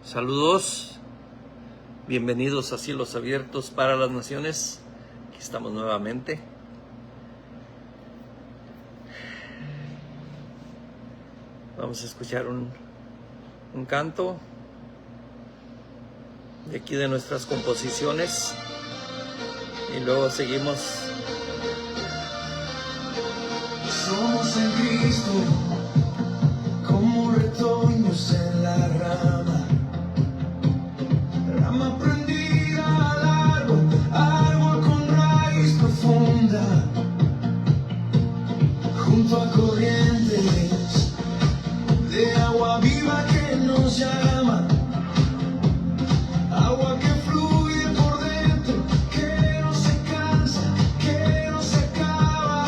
Saludos, bienvenidos a Cielos Abiertos para las Naciones. Aquí estamos nuevamente. Vamos a escuchar un canto de aquí de nuestras composiciones y luego seguimos. Somos en Cristo como retoños en la rama, rama prendida al árbol, árbol con raíz profunda, junto a corrientes de agua viva que nos llama, agua que fluye por dentro, que no se cansa, que no se acaba.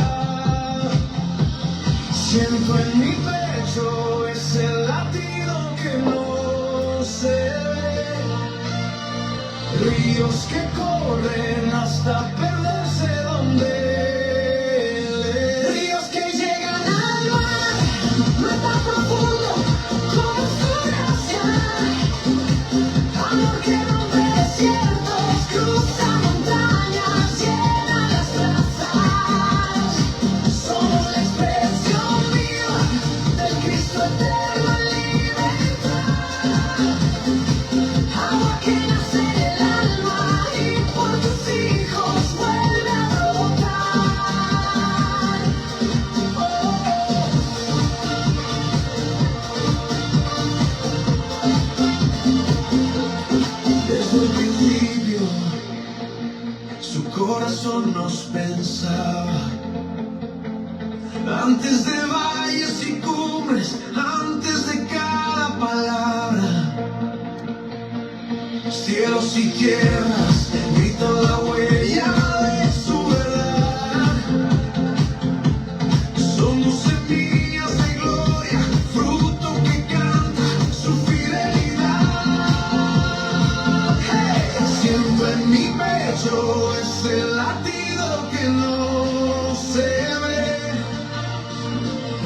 Siento en mi pecho ese latido que no se ve, ríos que corren hasta perderse donde. Ríos que llegan al mar, no tan profundo como su gracia, amor que rompe desiertos, cruza montañas, llena las plazas. Somos la expresión viva del Cristo eterno en libertad, agua que nace del alma y por tus hijos vuelve a brotar. Desde el principio su corazón nos pensaba, antes de valles y cumbres, antes de cada palabra, cielos y tierras gritan la huella de su verdad. Somos semillas de gloria, fruto que canta su fidelidad. Hey, siento en mi pecho ese latido que no se ve,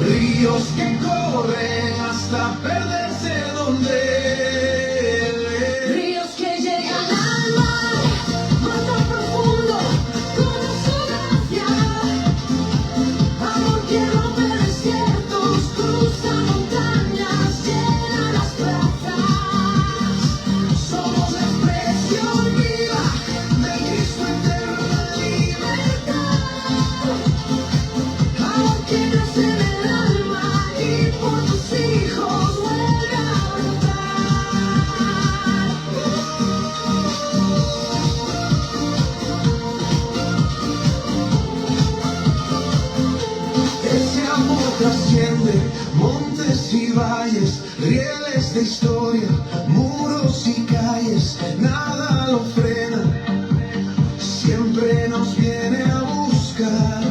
ríos que corren hasta perderse donde. Ríos que llegan al mar, no tan profundo como su gracia, amor que rompe desiertos, cruza montañas, llena las plazas. Somos la expresión viva del Cristo eterno en libertad, amor que nace del alma y por tus hijos vuelve a brotar. Ese amor trasciende montes y valles, rieles de historia, muros y calles, nada lo frena, siempre nos viene a buscar.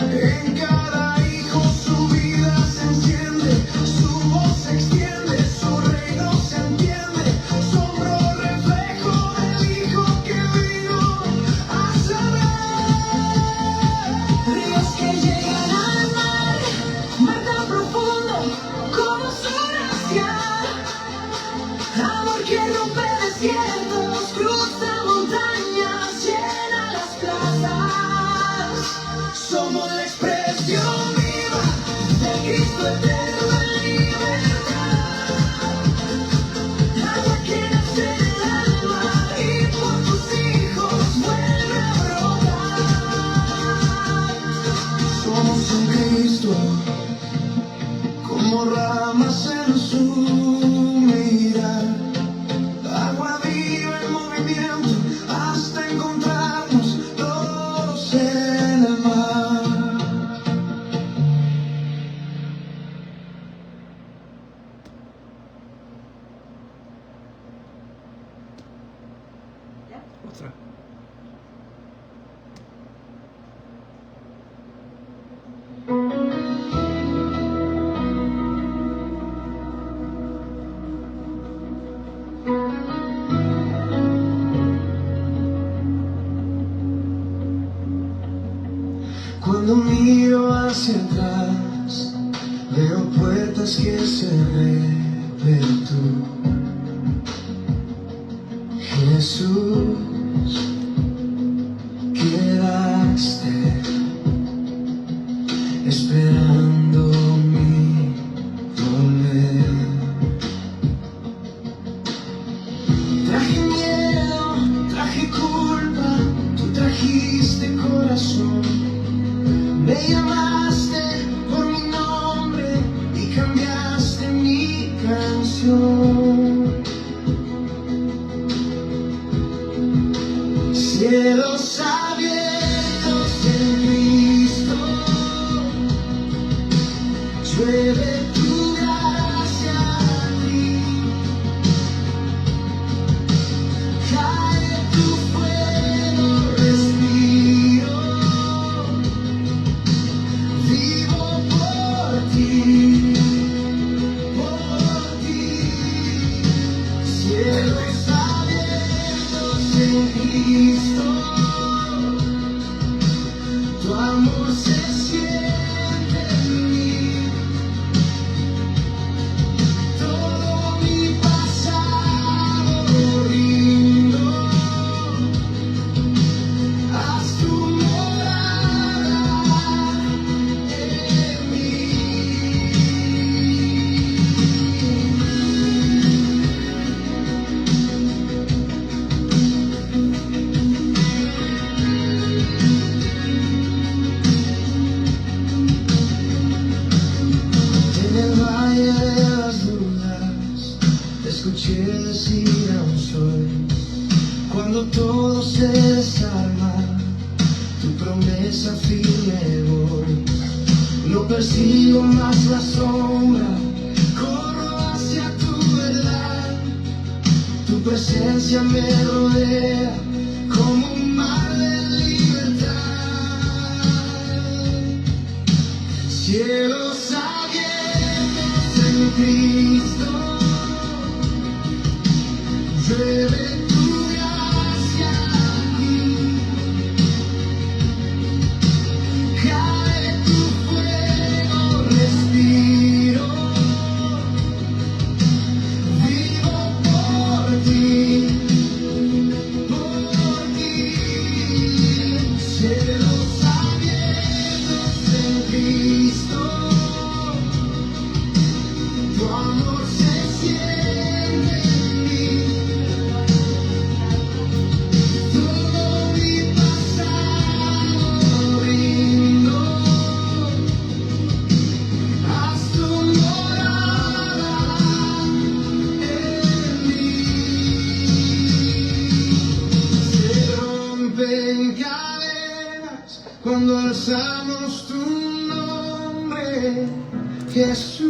En cada hijo su vida se enciende, su voz se extiende, su reino se entiende, sombro reflejo del Hijo que vino a salvar. Ríos que llegan al mar, mar tan profundo como su gracia, amor que rompe desiertos, cruza montañas, llena las plazas. Somos la expresión viva del Cristo eterno en libertad, agua que nace del alma y por tus hijos vuelve a brotar. Somos en Cristo como ramas en su mirar, agua viva en movimiento hasta encontrarnos todos en el mar. Otra. Cuando miro hacia atrás, veo puertas que cerré, pero tú, Jesús, quedaste esperando mi volver. Traje miedo, traje culpa, tú trajiste corazón. Me llamaste por mi nombre y cambiaste mi canción. Cielos abiertos en Cristo, llueve tu gracia aquí, cae tu fuego, respiro, vivo por ti, cielos abiertos en Cristo. Tu amor se siente en mí, todo mi pasado rindo, haz tu morada en mí. En el valle de las dudas, te escuché decir aún soy. Cuando todo se desarma, tu promesa firme voy. No persigo más la sombra, corro hacia tu verdad. Tu presencia me rodea como un mar de libertad. Cielos abiertos en Cristo, llueve tu gracia aquí, cae tu fuego, respiro, vivo por ti, cielos abiertos en Cristo. Tu amor se siente en mí, todo mi pasado rindo, haz tu morada en mí. Se rompen cadenas cuando alzamos tu nombre, Jesús,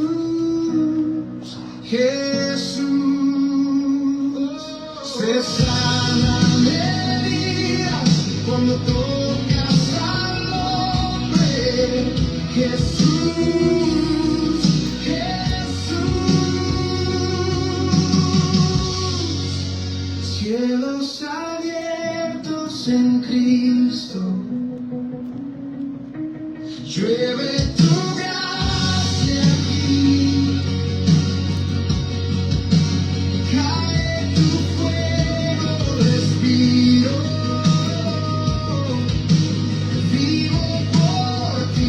Jesús. Se sanan heridas cuando tocas al hombre, Jesús, Jesús. Cielos abiertos en Cristo, llueve tu gracia aquí, cae tu fuego, respiro, vivo por ti,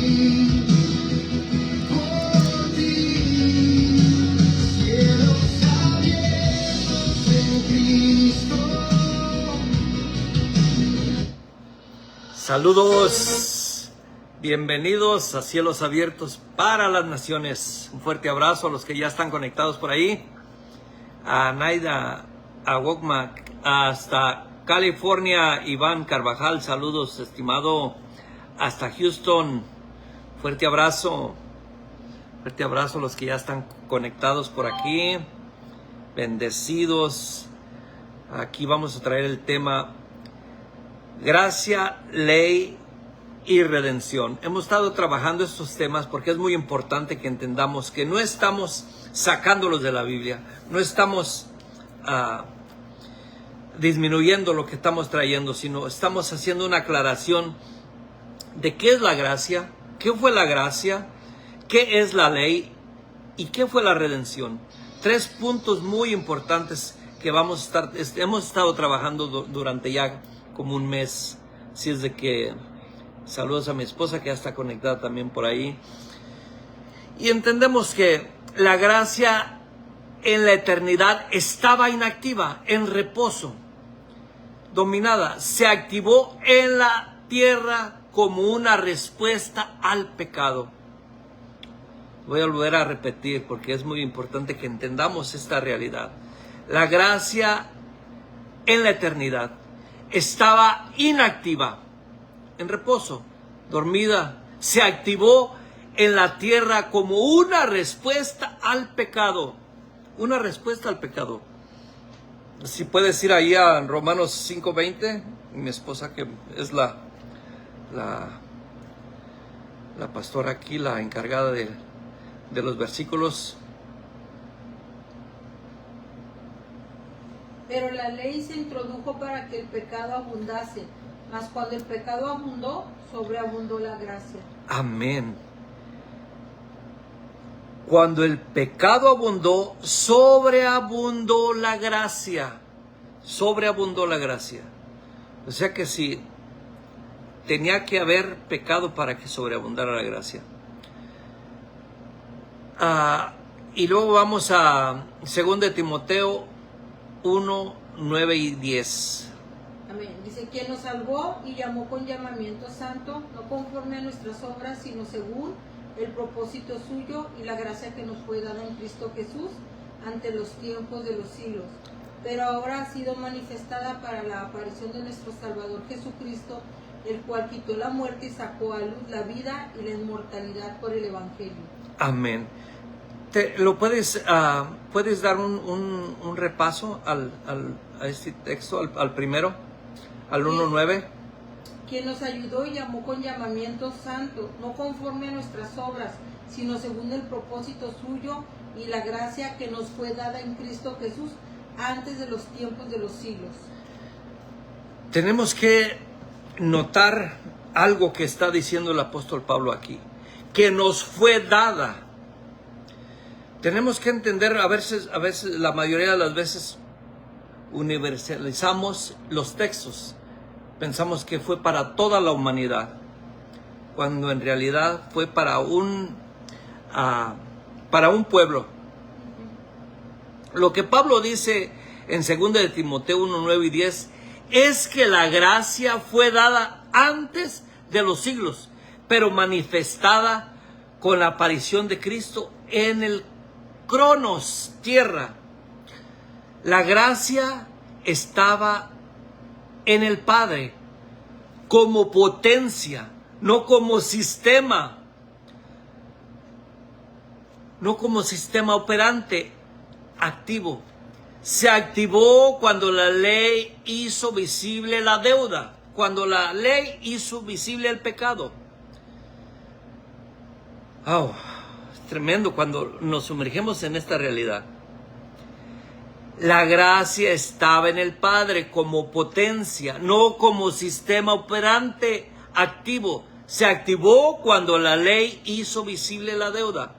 cielos abiertos en Cristo. Saludos, bienvenidos a Cielos Abiertos para las Naciones. Un fuerte abrazo a los que ya están conectados por ahí. A Naida, a Wokmak, hasta California, Iván Carvajal, saludos, estimado, hasta Houston. Fuerte abrazo a los que ya están conectados por aquí. Bendecidos. Aquí vamos a traer el tema gracia, ley y redención. Hemos estado trabajando estos temas porque es muy importante que entendamos que no estamos sacándolos de la Biblia, no estamos disminuyendo lo que estamos trayendo, sino estamos haciendo una aclaración de qué es la gracia, qué fue la gracia, qué es la ley y qué fue la redención. 3 puntos muy importantes que hemos estado trabajando durante ya como un mes. Así es de que saludos a mi esposa que ya está conectada también por ahí. Y entendemos que la gracia en la eternidad estaba inactiva, en reposo, dominada. Se activó en la tierra como una respuesta al pecado. Voy a volver a repetir porque es muy importante que entendamos esta realidad. La gracia en la eternidad estaba inactiva, en reposo, dormida. Se activó en la tierra como una respuesta al pecado. Una respuesta al pecado. Si puedes ir ahí a Romanos 5:20, mi esposa que es la pastora aquí, la encargada de los versículos. Pero la ley se introdujo para que el pecado abundase, mas cuando el pecado abundó, sobreabundó la gracia. Amén. Cuando el pecado abundó, sobreabundó la gracia. Sobreabundó la gracia. O sea que si tenía que haber pecado para que sobreabundara la gracia. Y luego vamos a 2 de Timoteo 1, 9 y 10. Amén. Dice, quien nos salvó y llamó con llamamiento santo, no conforme a nuestras obras, sino según el propósito suyo y la gracia que nos fue dada en Cristo Jesús ante los tiempos de los siglos. Pero ahora ha sido manifestada para la aparición de nuestro Salvador Jesucristo, el cual quitó la muerte y sacó a luz la vida y la inmortalidad por el Evangelio. Amén. ¿Puedes dar un repaso a este texto, al primero, al 1:9? Quien nos ayudó y llamó con llamamiento santo, no conforme a nuestras obras, sino según el propósito suyo y la gracia que nos fue dada en Cristo Jesús antes de los tiempos de los siglos. Tenemos que notar algo que está diciendo el apóstol Pablo aquí, que nos fue dada. Tenemos que entender, a veces, la mayoría de las veces universalizamos los textos. Pensamos que fue para toda la humanidad, cuando en realidad fue para un pueblo. Lo que Pablo dice en 2 de Timoteo 1, 9 y 10 es que la gracia fue dada antes de los siglos, pero manifestada con la aparición de Cristo en el Cronos, tierra. La gracia estaba en el Padre como potencia, no como sistema, operante activo. Se activó cuando la ley hizo visible la deuda, cuando la ley hizo visible el pecado. Es tremendo cuando nos sumergimos en esta realidad. La gracia estaba en el Padre como potencia, no como sistema operante activo. Se activó cuando la ley hizo visible la deuda.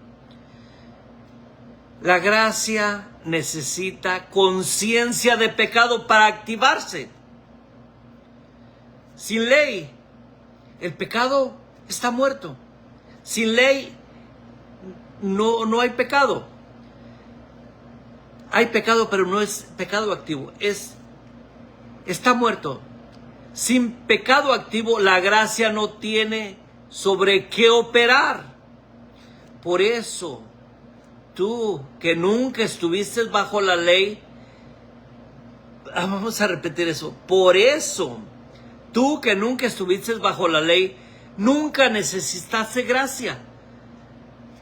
La gracia necesita conciencia de pecado para activarse. Sin ley, el pecado está muerto. Sin ley, no hay pecado. Hay pecado, pero no es pecado activo. Está muerto. Sin pecado activo, la gracia no tiene sobre qué operar. Por eso, tú que nunca estuviste bajo la ley, vamos a repetir eso. Por eso, tú que nunca estuviste bajo la ley, nunca necesitaste gracia.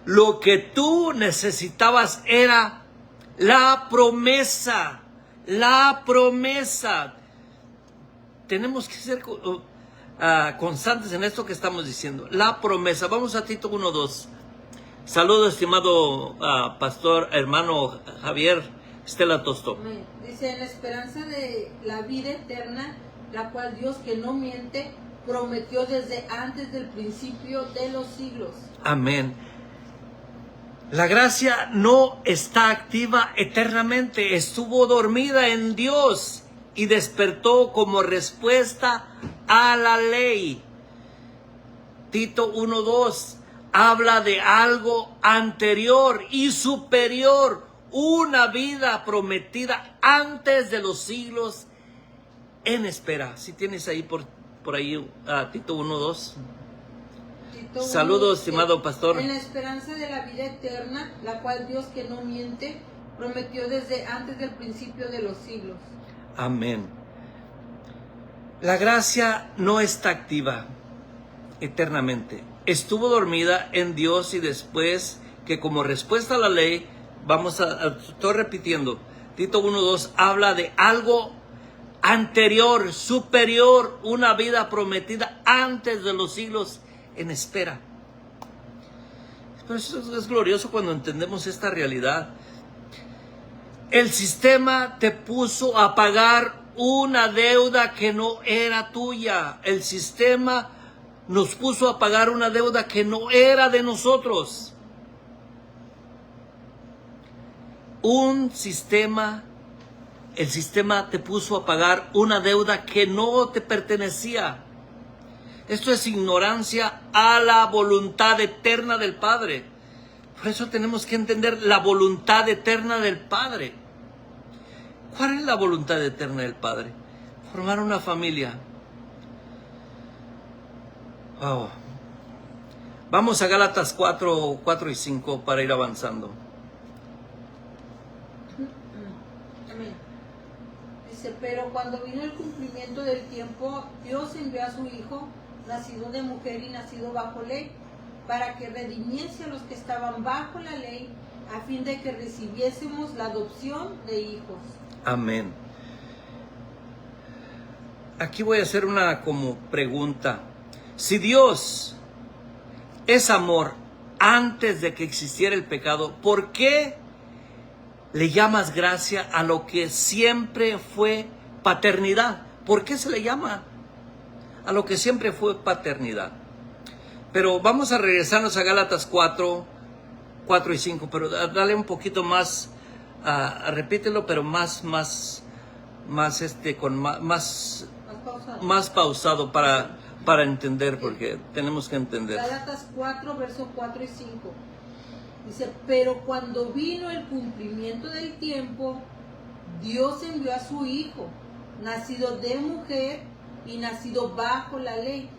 Lo que tú necesitabas era la promesa. La promesa. Tenemos que ser constantes en esto que estamos diciendo. La promesa. Vamos a Tito 1:2. Saludos, estimado pastor, hermano Javier Estela Tosto. Dice, en la esperanza de la vida eterna, la cual Dios, que no miente, prometió desde antes del principio de los siglos. Amén. La gracia no está activa eternamente. Estuvo dormida en Dios y despertó como respuesta a la ley. Tito 1:2 habla de algo anterior y superior, una vida prometida antes de los siglos en espera. Si tienes ahí por ahí Tito 1:2. Saludos, estimado pastor. En la esperanza de la vida eterna, la cual Dios, que no miente, prometió desde antes del principio de los siglos. Amén. La gracia no está activa eternamente. Estuvo dormida en Dios y después que como respuesta a la ley, estoy repitiendo, Tito 1:2 habla de algo anterior, superior, una vida prometida antes de los siglos en espera. Pero eso es glorioso cuando entendemos esta realidad. El sistema te puso a pagar una deuda que no era tuya. El sistema nos puso a pagar una deuda que no era de nosotros. El sistema te puso a pagar una deuda que no te pertenecía. Esto es ignorancia a la voluntad eterna del Padre. Por eso tenemos que entender la voluntad eterna del Padre. ¿Cuál es la voluntad eterna del Padre? Formar una familia. Wow. Vamos a Gálatas 4 y 5 para ir avanzando. Amén. Dice, pero cuando vino el cumplimiento del tiempo, Dios envió a su Hijo, nacido de mujer y nacido bajo ley, para que redimiese a los que estaban bajo la ley, a fin de que recibiésemos la adopción de hijos. Amén. Aquí voy a hacer una como pregunta. Si Dios es amor antes de que existiera el pecado, ¿por qué le llamas gracia a lo que siempre fue paternidad? ¿Por qué se le llama a lo que siempre fue paternidad? Pero vamos a regresarnos a Gálatas 4 y 5, pero dale un poquito más, repítelo, pero más pausado para entender, porque tenemos que entender. Gálatas 4, versos 4 y 5. Dice, pero cuando vino el cumplimiento del tiempo, Dios envió a su Hijo, nacido de mujer y nacido bajo la ley,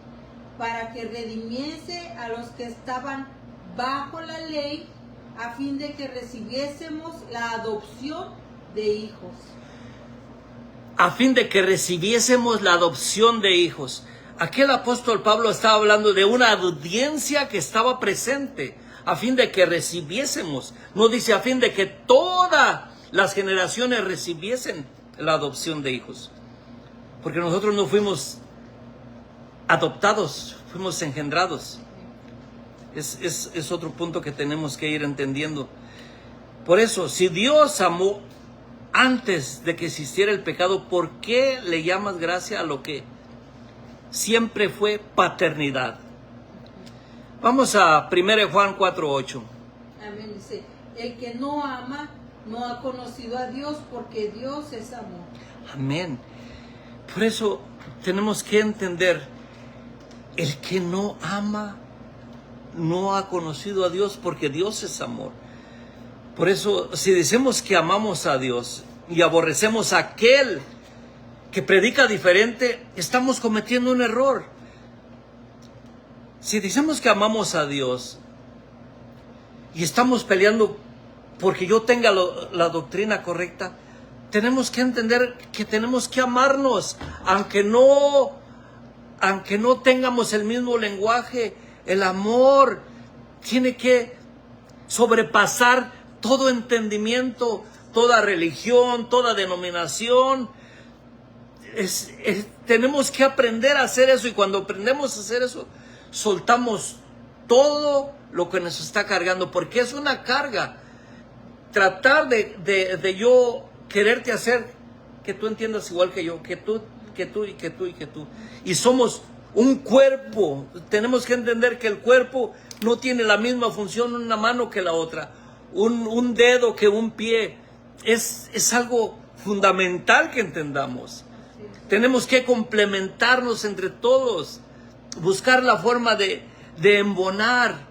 para que redimiese a los que estaban bajo la ley, a fin de que recibiésemos la adopción de hijos. A fin de que recibiésemos la adopción de hijos. Aquí el apóstol Pablo estaba hablando de una audiencia que estaba presente, a fin de que recibiésemos. No dice a fin de que todas las generaciones recibiesen la adopción de hijos. Porque nosotros no fuimos adoptados, fuimos engendrados. Es otro punto que tenemos que ir entendiendo. Por eso, si Dios amó antes de que existiera el pecado, ¿por qué le llamas gracia a lo que siempre fue paternidad? Vamos a 1 Juan 4:8. Amén. Dice, el que no ama no ha conocido a Dios, porque Dios es amor. Amén. Por eso tenemos que entender, el que no ama no ha conocido a Dios, porque Dios es amor. Por eso, si decimos que amamos a Dios y aborrecemos a aquel que predica diferente, estamos cometiendo un error. Si decimos que amamos a Dios y estamos peleando porque yo tenga la doctrina correcta, tenemos que entender que tenemos que amarnos, aunque no tengamos el mismo lenguaje. El amor tiene que sobrepasar todo entendimiento, toda religión, toda denominación. Tenemos que aprender a hacer eso, y cuando aprendemos a hacer eso, soltamos todo lo que nos está cargando, porque es una carga. Tratar de yo quererte hacer que tú entiendas igual que yo, que tú. Y somos un cuerpo. Tenemos que entender que el cuerpo no tiene la misma función una mano que la otra. un dedo que un pie. Es algo fundamental que entendamos. Tenemos que complementarnos entre todos, buscar la forma de embonar.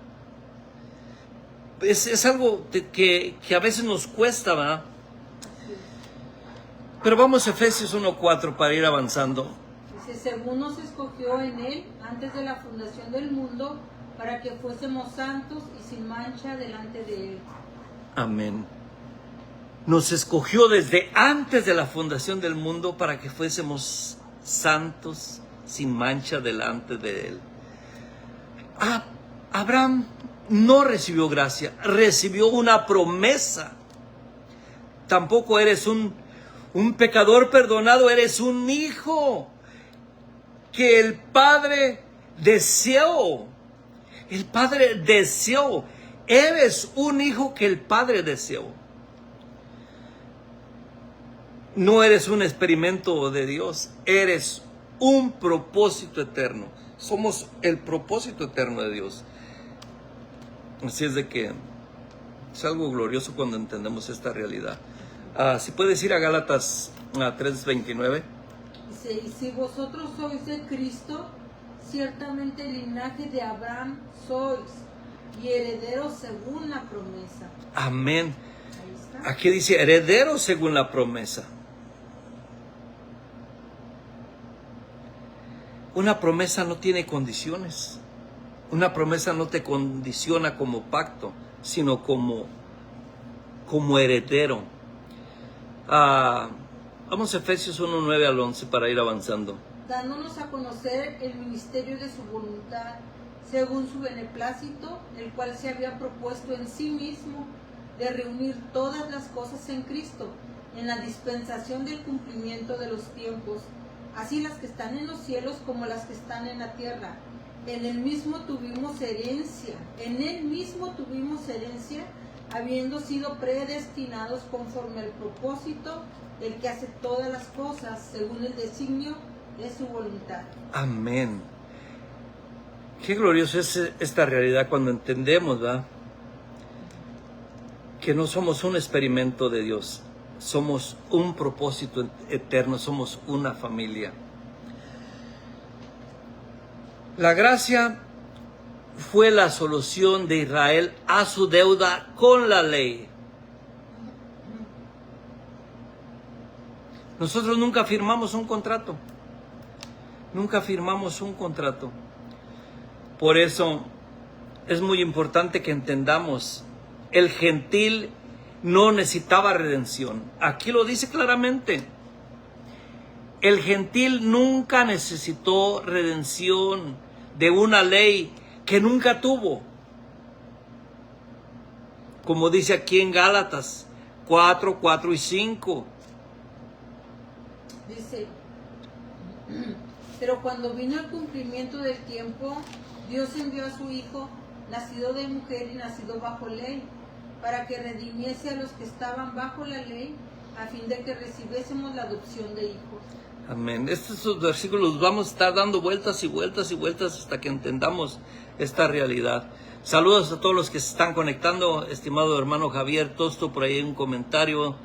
Es algo que a veces nos cuesta, ¿verdad? Pero vamos a Efesios 1:4 para ir avanzando. Dice, según nos escogió en él antes de la fundación del mundo, para que fuésemos santos y sin mancha delante de él. Amén. Nos escogió desde antes de la fundación del mundo para que fuésemos santos sin mancha delante de él. Abraham no recibió gracia, recibió una promesa. Tampoco eres un pecador perdonado, eres un hijo que el Padre deseó. El Padre deseó. Eres un hijo que el Padre deseó. No eres un experimento de Dios, eres un propósito eterno. Somos el propósito eterno de Dios. Así es de que es algo glorioso cuando entendemos esta realidad. Si puedes ir a Gálatas 3:29. Dice, y si vosotros sois de Cristo, ciertamente el linaje de Abraham sois, y herederos según la promesa. Amén. Ahí está. Aquí dice herederos según la promesa. Una promesa no tiene condiciones. Una promesa no te condiciona como pacto, sino como heredero. Vamos a Efesios 1:9 al 11 para ir avanzando. Dándonos a conocer el ministerio de su voluntad, según su beneplácito, el cual se había propuesto en sí mismo de reunir todas las cosas en Cristo, en la dispensación del cumplimiento de los tiempos, así las que están en los cielos como las que están en la tierra. En él mismo tuvimos herencia, habiendo sido predestinados conforme al propósito del que hace todas las cosas según el designio de su voluntad. Amén. Qué glorioso es esta realidad cuando entendemos, ¿verdad? Que no somos un experimento de Dios, somos un propósito eterno, somos una familia. La gracia fue la solución de Israel a su deuda con la ley. Nosotros nunca firmamos un contrato. Nunca firmamos un contrato. Por eso es muy importante que entendamos, el gentil no necesitaba redención. Aquí lo dice claramente. El gentil nunca necesitó redención de una ley que nunca tuvo. Como dice aquí en Gálatas 4 y 5. Dice, pero cuando vino el cumplimiento del tiempo, Dios envió a su Hijo, nacido de mujer y nacido bajo ley, para que redimiese a los que estaban bajo la ley, a fin de que recibiésemos la adopción de hijos. Amén. Estos versículos vamos a estar dando vueltas y vueltas y vueltas hasta que entendamos esta realidad. Saludos a todos los que se están conectando, estimado hermano Javier Tosto, por ahí un comentario.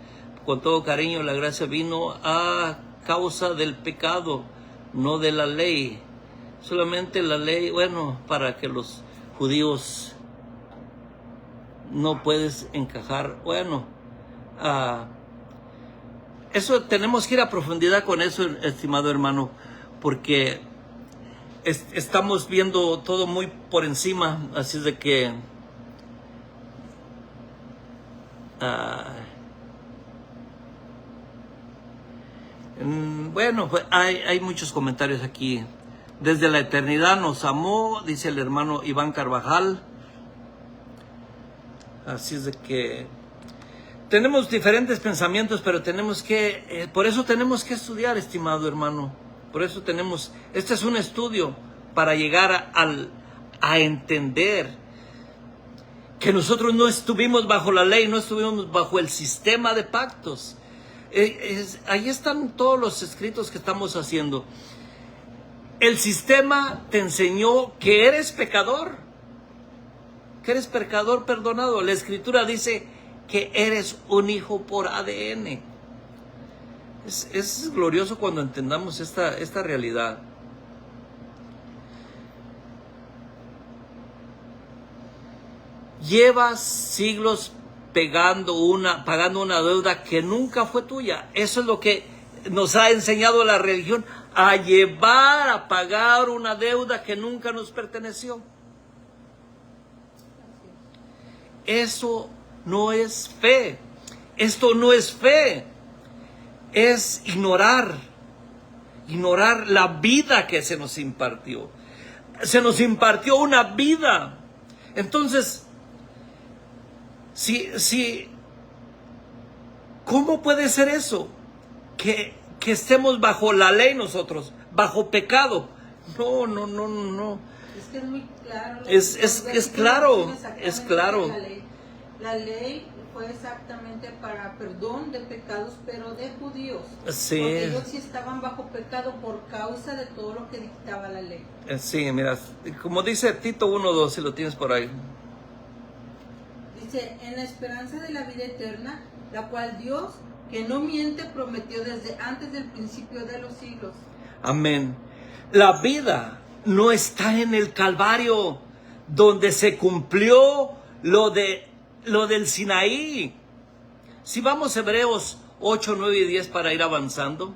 Con todo cariño, la gracia vino a causa del pecado, no de la ley. Solamente la ley, bueno, para que los judíos no puedes encajar. Bueno, eso tenemos que ir a profundidad con eso, estimado hermano, porque estamos viendo todo muy por encima, así es de que bueno, pues hay muchos comentarios aquí. Desde la eternidad nos amó, dice el hermano Iván Carvajal. Así es de que tenemos diferentes pensamientos, pero tenemos que, por eso tenemos que estudiar, estimado hermano. Por eso este es un estudio para llegar a entender que nosotros no estuvimos bajo la ley, no estuvimos bajo el sistema de pactos. Ahí están todos los escritos que estamos haciendo. El sistema te enseñó que eres pecador. que eres pecador perdonado. La Escritura dice que eres un hijo por ADN. Es glorioso cuando entendamos esta realidad. Llevas siglos pagando una deuda que nunca fue tuya. Eso es lo que nos ha enseñado la religión, a pagar una deuda que nunca nos perteneció. Eso no es fe. Esto no es fe. Es ignorar la vida que se nos impartió. Se nos impartió una vida. Entonces, ¿cómo puede ser eso? Que estemos bajo la ley nosotros, bajo pecado. No. Es que es muy claro. Es claro. La ley fue exactamente para perdón de pecados, pero de judíos. Sí. Porque ellos sí estaban bajo pecado por causa de todo lo que dictaba la ley. Sí, mira, como dice Tito 1:2, si lo tienes por ahí. Dice, en la esperanza de la vida eterna, la cual Dios, que no miente, prometió desde antes del principio de los siglos. Amén. La vida no está en el Calvario, donde se cumplió lo del Sinaí. Si vamos a Hebreos 8, 9 y 10 para ir avanzando.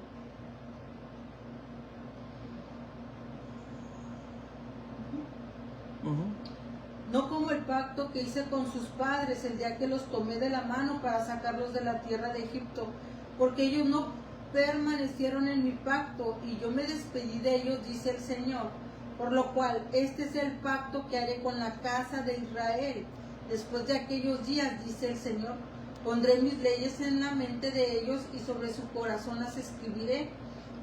No como el pacto que hice con sus padres el día que los tomé de la mano para sacarlos de la tierra de Egipto, porque ellos no permanecieron en mi pacto y yo me despedí de ellos, dice el Señor. Por lo cual, este es el pacto que haré con la casa de Israel. Después de aquellos días, dice el Señor, pondré mis leyes en la mente de ellos y sobre su corazón las escribiré,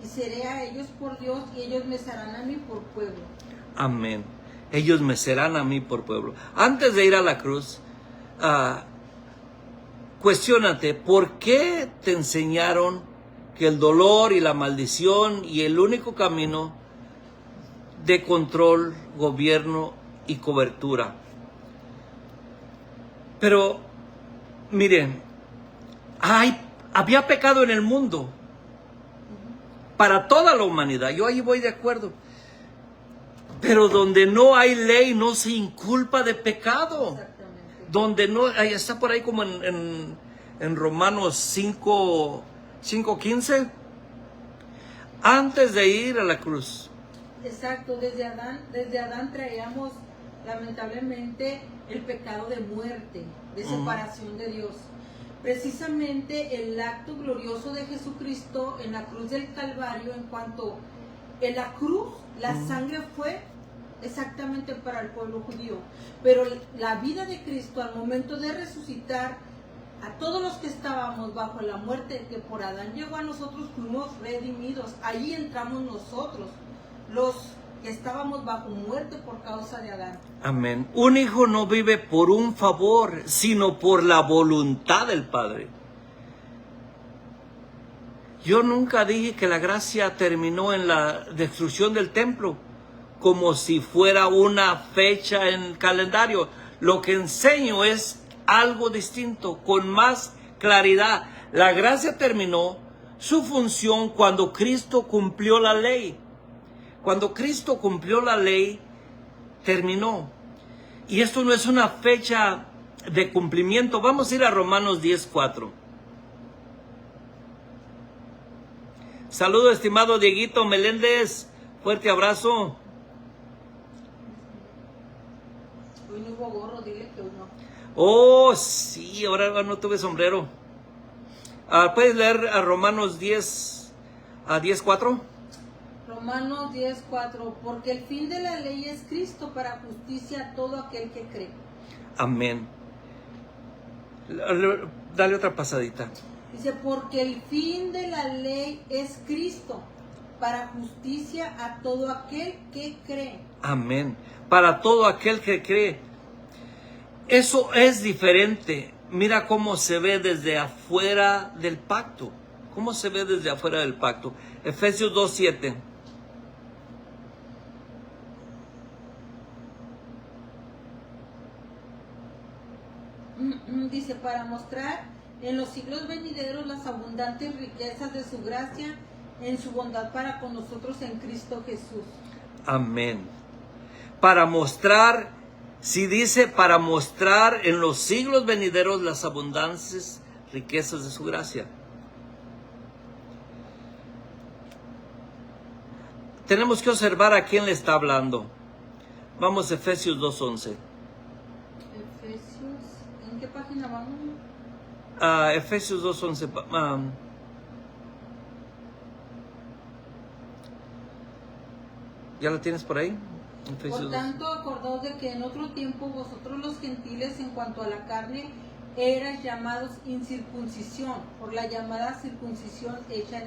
y seré a ellos por Dios y ellos me serán a mí por pueblo. Amén. Ellos me serán a mí por pueblo. Antes de ir a la cruz, cuestiónate, ¿por qué te enseñaron que el dolor y la maldición y el único camino de control, gobierno y cobertura? Pero, miren, había pecado en el mundo para toda la humanidad. Yo ahí voy de acuerdo. Pero donde no hay ley no se inculpa de pecado. Exactamente. Donde no, ahí está por ahí como en Romanos 5:15. Antes de ir a la cruz. Exacto, desde Adán traíamos lamentablemente el pecado de muerte, de separación de Dios. Precisamente el acto glorioso de Jesucristo en la cruz del Calvario, en cuanto en la cruz la sangre fue exactamente para el pueblo judío, pero la vida de Cristo al momento de resucitar a todos los que estábamos bajo la muerte que por Adán llegó a nosotros, fuimos redimidos. Ahí entramos nosotros, los que estábamos bajo muerte por causa de Adán. Amén. Un hijo no vive por un favor, sino por la voluntad del Padre. Yo nunca dije que la gracia terminó en la destrucción del templo, como si fuera una fecha en el calendario. Lo que enseño es algo distinto, con más claridad. La gracia terminó su función cuando Cristo cumplió la ley. Cuando Cristo cumplió la ley, terminó. Y esto no es una fecha de cumplimiento. Vamos a ir a Romanos 10:4. Saludo, estimado Dieguito Meléndez. Fuerte abrazo. Hoy no hubo gorro, dile que uno. Oh, sí, ahora no tuve sombrero. ¿Puedes leer a Romanos 10:4? Romanos 10:4, porque el fin de la ley es Cristo para justicia a todo aquel que cree. Amén. Dale otra pasadita. Dice, porque el fin de la ley es Cristo para justicia a todo aquel que cree. Amén. Para todo aquel que cree. Eso es diferente. Mira cómo se ve desde afuera del pacto. ¿Cómo se ve desde afuera del pacto? Efesios 2:7. Dice, para mostrar en los siglos venideros las abundantes riquezas de su gracia en su bondad para con nosotros en Cristo Jesús. Amén. Para mostrar, si dice para mostrar en los siglos venideros las abundantes riquezas de su gracia. Tenemos que observar a quién le está hablando. Vamos a Efesios 2:11. Efesios, ¿en qué página vamos? Efesios 2:11. ¿Ya la tienes por ahí? Efesios Por 2. tanto, acordaos de que en otro tiempo vosotros los gentiles en cuanto a la carne erais llamados incircuncisión, por la llamada circuncisión hecha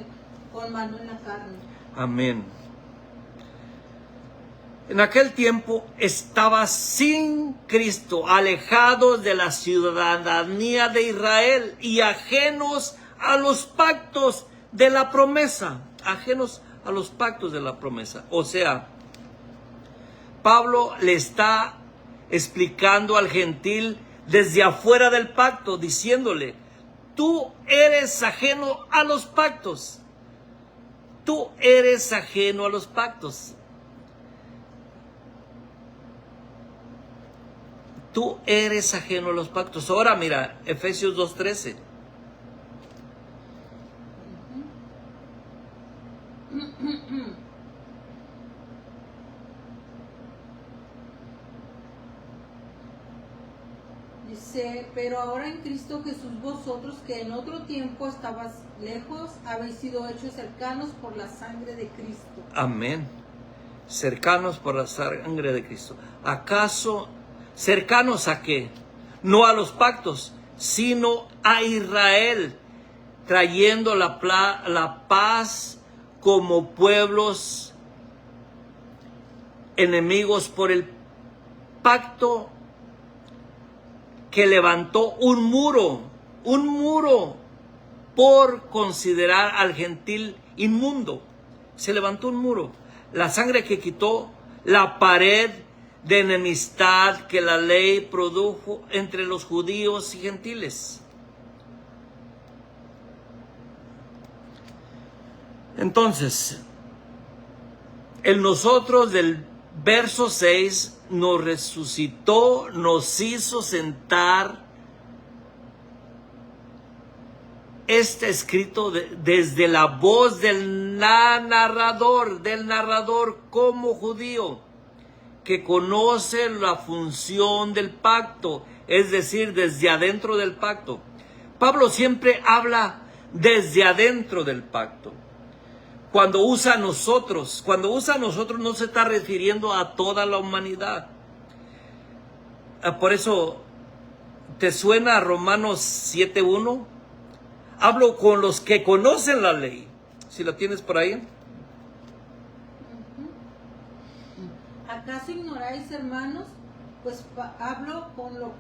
con mano en la carne. Amén. En aquel tiempo estaba sin Cristo, alejados de la ciudadanía de Israel y ajenos a los pactos de la promesa. Ajenos a los pactos de la promesa. O sea, Pablo le está explicando al gentil desde afuera del pacto, diciéndole, tú eres ajeno a los pactos. Tú eres ajeno a los pactos. Tú eres ajeno a los pactos. Ahora mira, Efesios 2:13. Dice, pero ahora en Cristo Jesús vosotros que en otro tiempo estabas lejos, habéis sido hechos cercanos por la sangre de Cristo. Amén. Cercanos por la sangre de Cristo. ¿Acaso cercanos a qué? No a los pactos, sino a Israel, trayendo la paz como pueblos enemigos por el pacto que levantó un muro por considerar al gentil inmundo. Se levantó un muro. La sangre que quitó la pared de enemistad que la ley produjo entre los judíos y gentiles. Entonces, el nosotros del verso 6 nos resucitó, nos hizo sentar. Está escrito desde la voz del narrador como judío, que conoce la función del pacto, es decir, desde adentro del pacto. Pablo siempre habla desde adentro del pacto. Cuando usa nosotros no se está refiriendo a toda la humanidad. Por eso, ¿te suena Romanos 7:1? Hablo con los que conocen la ley. Si la tienes por ahí. ¿Acaso ignoráis, hermanos? Pues hablo con los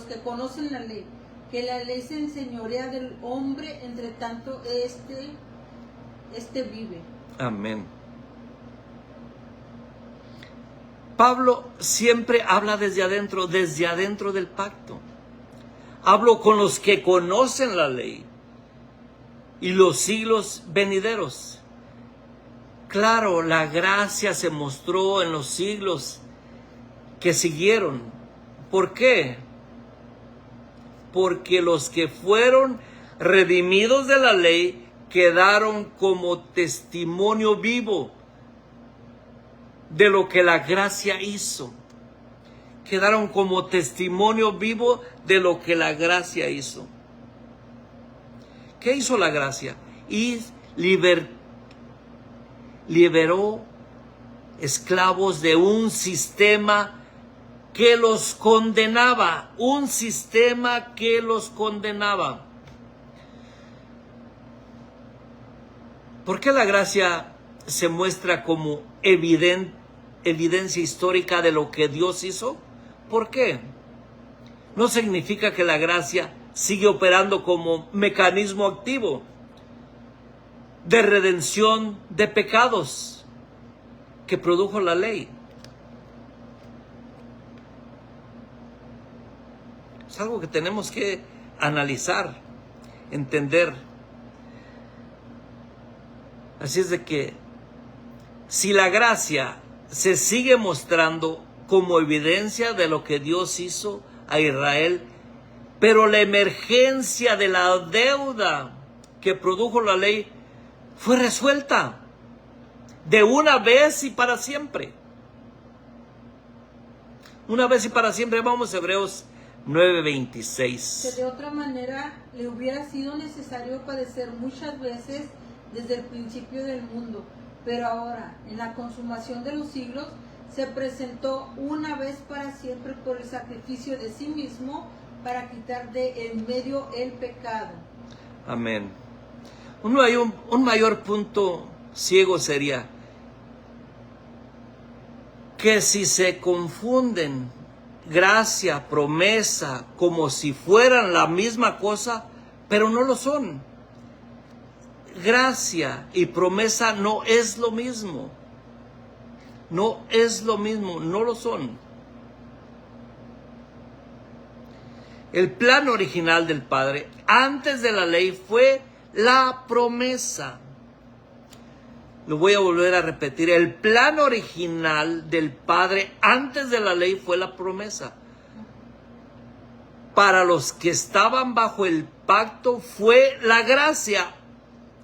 que conocen la ley, que la ley se enseñorea del hombre, entre tanto este vive. Amén. Pablo siempre habla desde adentro del pacto. Hablo con los que conocen la ley y los siglos venideros. Claro, la gracia se mostró en los siglos que siguieron. ¿Por qué? Porque los que fueron redimidos de la ley quedaron como testimonio vivo de lo que la gracia hizo. Quedaron como testimonio vivo de lo que la gracia hizo. ¿Qué hizo la gracia? Y liberó esclavos de un sistema que los condenaba. Un sistema que los condenaba. ¿Por qué la gracia se muestra como evidencia histórica de lo que Dios hizo? ¿Por qué? No significa que la gracia sigue operando como mecanismo activo de redención de pecados que produjo la ley. Es algo que tenemos que analizar, entender. Así es de que si la gracia se sigue mostrando como evidencia de lo que Dios hizo a Israel, pero la emergencia de la deuda que produjo la ley fue resuelta de una vez y para siempre. Una vez y para siempre. Vamos a Hebreos 9:26. Que de otra manera le hubiera sido necesario padecer muchas veces desde el principio del mundo, pero ahora, en la consumación de los siglos, se presentó una vez para siempre por el sacrificio de sí mismo para quitar de en medio el pecado. Amén. Un mayor punto ciego sería que si se confunden gracia, promesa, como si fueran la misma cosa, pero no lo son. Gracia y promesa no es lo mismo. No es lo mismo, no lo son. El plan original del Padre antes de la ley fue la promesa. Lo voy a volver a repetir. El plan original del Padre antes de la ley fue la promesa. Para los que estaban bajo el pacto fue la gracia.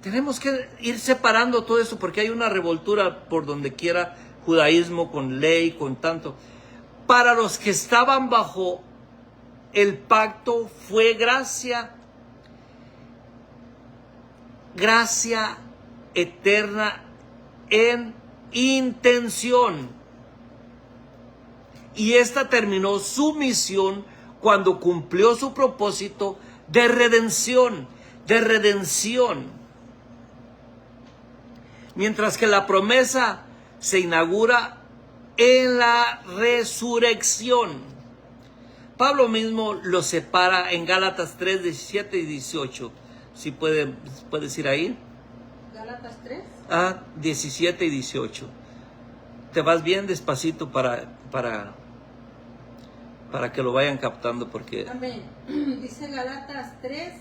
Tenemos que ir separando todo eso porque hay una revoltura por donde quiera, judaísmo con ley, con tanto. Para los que estaban bajo el pacto fue gracia. Gracia eterna en intención. Y esta terminó su misión cuando cumplió su propósito de redención. Mientras que la promesa se inaugura en la resurrección. Pablo mismo lo separa en Gálatas 3, 17 y 18. Si puedes ir ahí. ¿Gálatas 3? 17 y 18. Te vas bien despacito para que lo vayan captando porque... Amén. Dice Gálatas 3,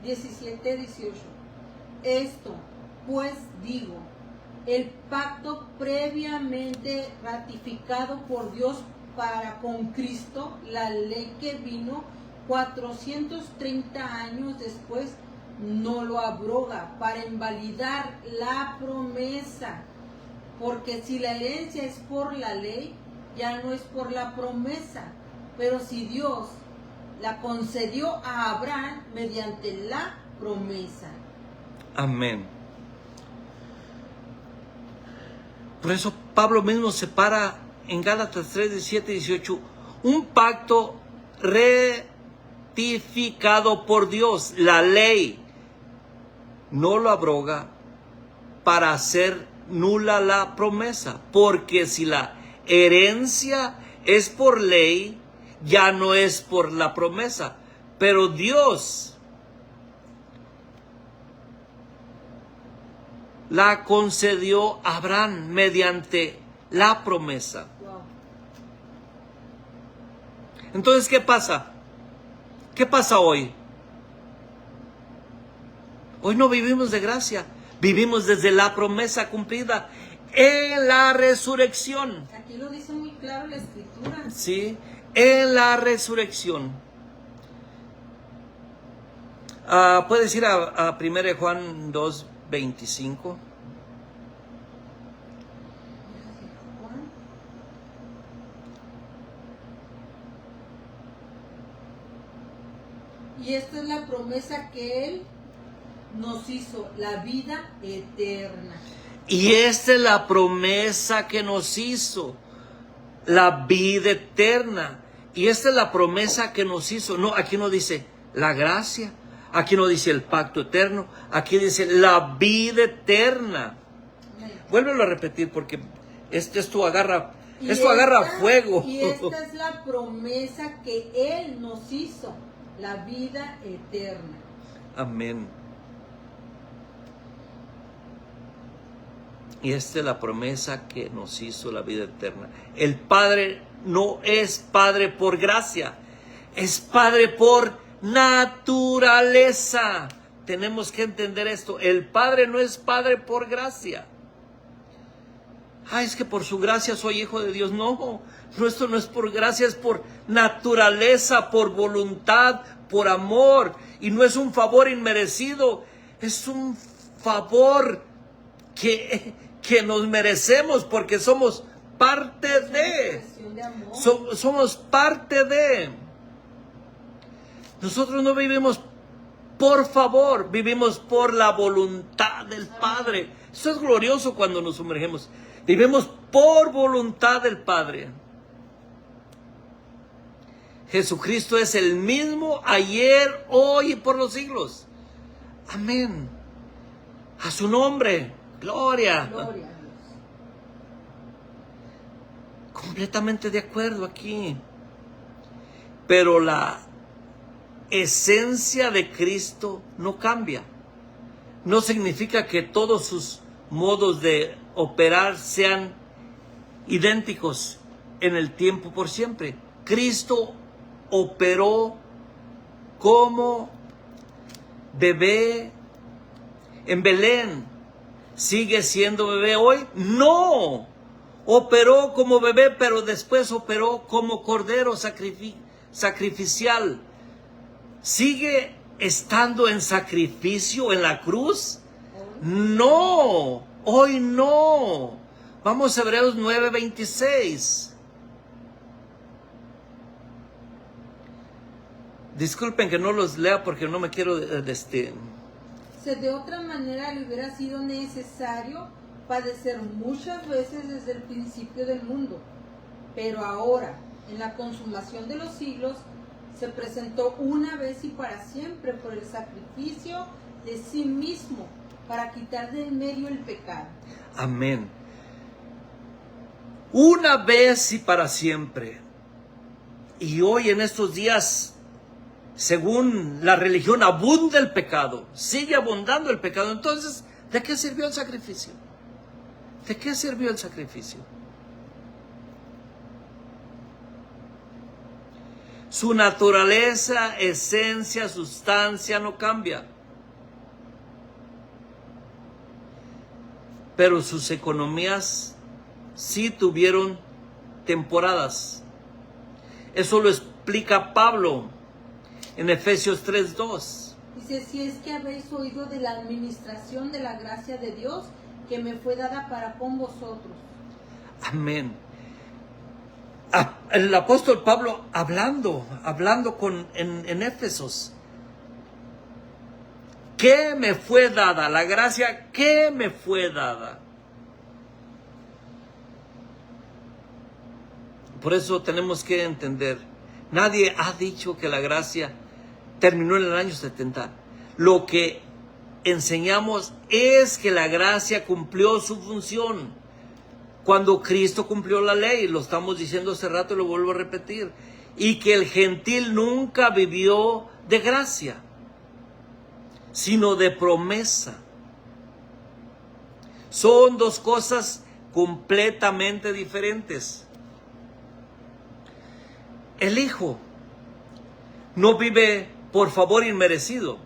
17, 18. Esto, pues digo, el pacto previamente ratificado por Dios para con Cristo, la ley que vino 430 años después, no lo abroga para invalidar la promesa. Porque si la herencia es por la ley, ya no es por la promesa. Pero si Dios la concedió a Abraham mediante la promesa. Amén. Por eso Pablo mismo separa en Gálatas 3, 17 y 18 un pacto ratificado por Dios. La ley no lo abroga para hacer nula la promesa. Porque si la herencia es por ley, ya no es por la promesa. Pero Dios la concedió a Abraham mediante la promesa. Wow. Entonces, ¿qué pasa? ¿Qué pasa hoy? Hoy no vivimos de gracia, vivimos desde la promesa cumplida en la resurrección. Aquí lo dice muy claro la Escritura. Sí, en la resurrección. Puedes ir a 1 Juan 2, 25. Y esta es la promesa que Él nos hizo, la vida eterna. Y esta es la promesa que nos hizo, la vida eterna. Y esta es la promesa que nos hizo. No, aquí no dice la gracia, aquí no dice el pacto eterno, aquí dice la vida eterna. Vuélvelo a repetir porque esto agarra fuego. Y esta es la promesa que Él nos hizo, la vida eterna. Amén. Y esta es la promesa que nos hizo la vida eterna. El Padre no es Padre por gracia. es Padre por naturaleza. Tenemos que entender esto. El Padre no es Padre por gracia. Es que por su gracia soy hijo de Dios. No, esto no es por gracia, es por naturaleza, por voluntad, por amor. Y no es un favor inmerecido, es un favor que nos merecemos porque somos parte de. Somos parte de. Nosotros no vivimos por favor, vivimos por la voluntad del Padre. Eso es glorioso cuando nos sumergimos. Vivimos por voluntad del Padre. Jesucristo es el mismo ayer, hoy y por los siglos. Amén. A su nombre, gloria. Gloria a Dios. Completamente de acuerdo aquí. Pero la esencia de Cristo no cambia. No significa que todos sus modos de operar sean idénticos en el tiempo por siempre. Cristo operó como bebé en Belén. ¿Sigue siendo bebé hoy? No. Operó como bebé, pero después operó como cordero sacrificial. ¿Sigue estando en sacrificio en la cruz? No, hoy no. Vamos a Hebreos 9:26. Disculpen que no los lea porque no me quiero De otra manera le hubiera sido necesario padecer muchas veces desde el principio del mundo. Pero ahora, en la consumación de los siglos, se presentó una vez y para siempre por el sacrificio de sí mismo para quitar de en medio el pecado. Amén. Una vez y para siempre. Y hoy en estos días, según la religión, abunda el pecado. Sigue abundando el pecado. Entonces, ¿de qué sirvió el sacrificio? ¿De qué sirvió el sacrificio? Su naturaleza, esencia, sustancia no cambia. Pero sus economías sí tuvieron temporadas. Eso lo explica Pablo en Efesios 3:2. Dice, si es que habéis oído de la administración de la gracia de Dios que me fue dada para con vosotros. Amén. El apóstol Pablo hablando en Éfesos. ¿Qué me fue dada? La gracia, ¿qué me fue dada? Por eso tenemos que entender. Nadie ha dicho que la gracia terminó en el año 70. Lo que enseñamos es que la gracia cumplió su función. Cuando Cristo cumplió la ley, lo estamos diciendo hace rato y lo vuelvo a repetir. Y que el gentil nunca vivió de gracia, sino de promesa. Son dos cosas completamente diferentes. El hijo no vive por favor inmerecido.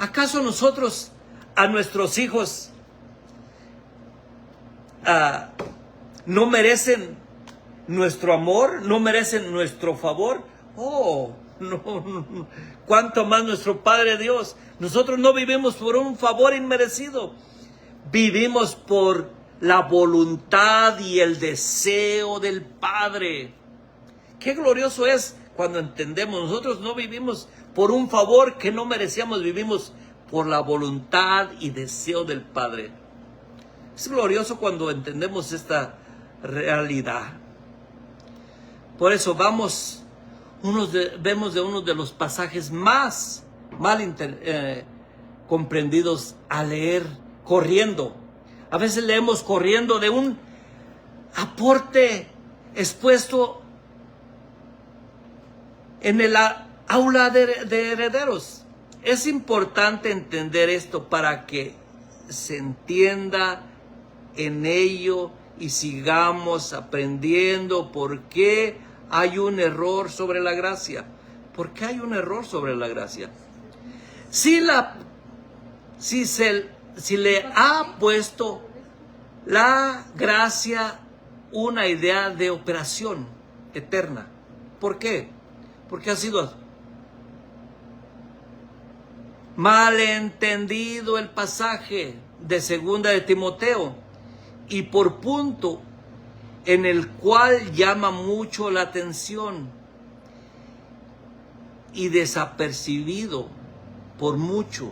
¿Acaso nosotros a nuestros hijos no merecen nuestro amor? ¿No merecen nuestro favor? Oh, no. Cuánto más nuestro Padre Dios. Nosotros no vivimos por un favor inmerecido. Vivimos por la voluntad y el deseo del Padre. Qué glorioso es cuando entendemos. Nosotros no vivimos por un favor que no merecíamos. Vivimos por la voluntad y deseo del Padre. Es glorioso cuando entendemos esta realidad. Por eso vemos de uno de los pasajes más mal comprendidos a leer corriendo. A veces leemos corriendo de un aporte expuesto en el aula de herederos. Es importante entender esto para que se entienda en ello y sigamos aprendiendo por qué hay un error sobre la gracia. ¿Por qué hay un error sobre la gracia? Si le ha puesto la gracia una idea de operación eterna. ¿Por qué? Porque ha sido malentendido el pasaje de 2 de Timoteo y por punto en el cual llama mucho la atención y desapercibido por mucho.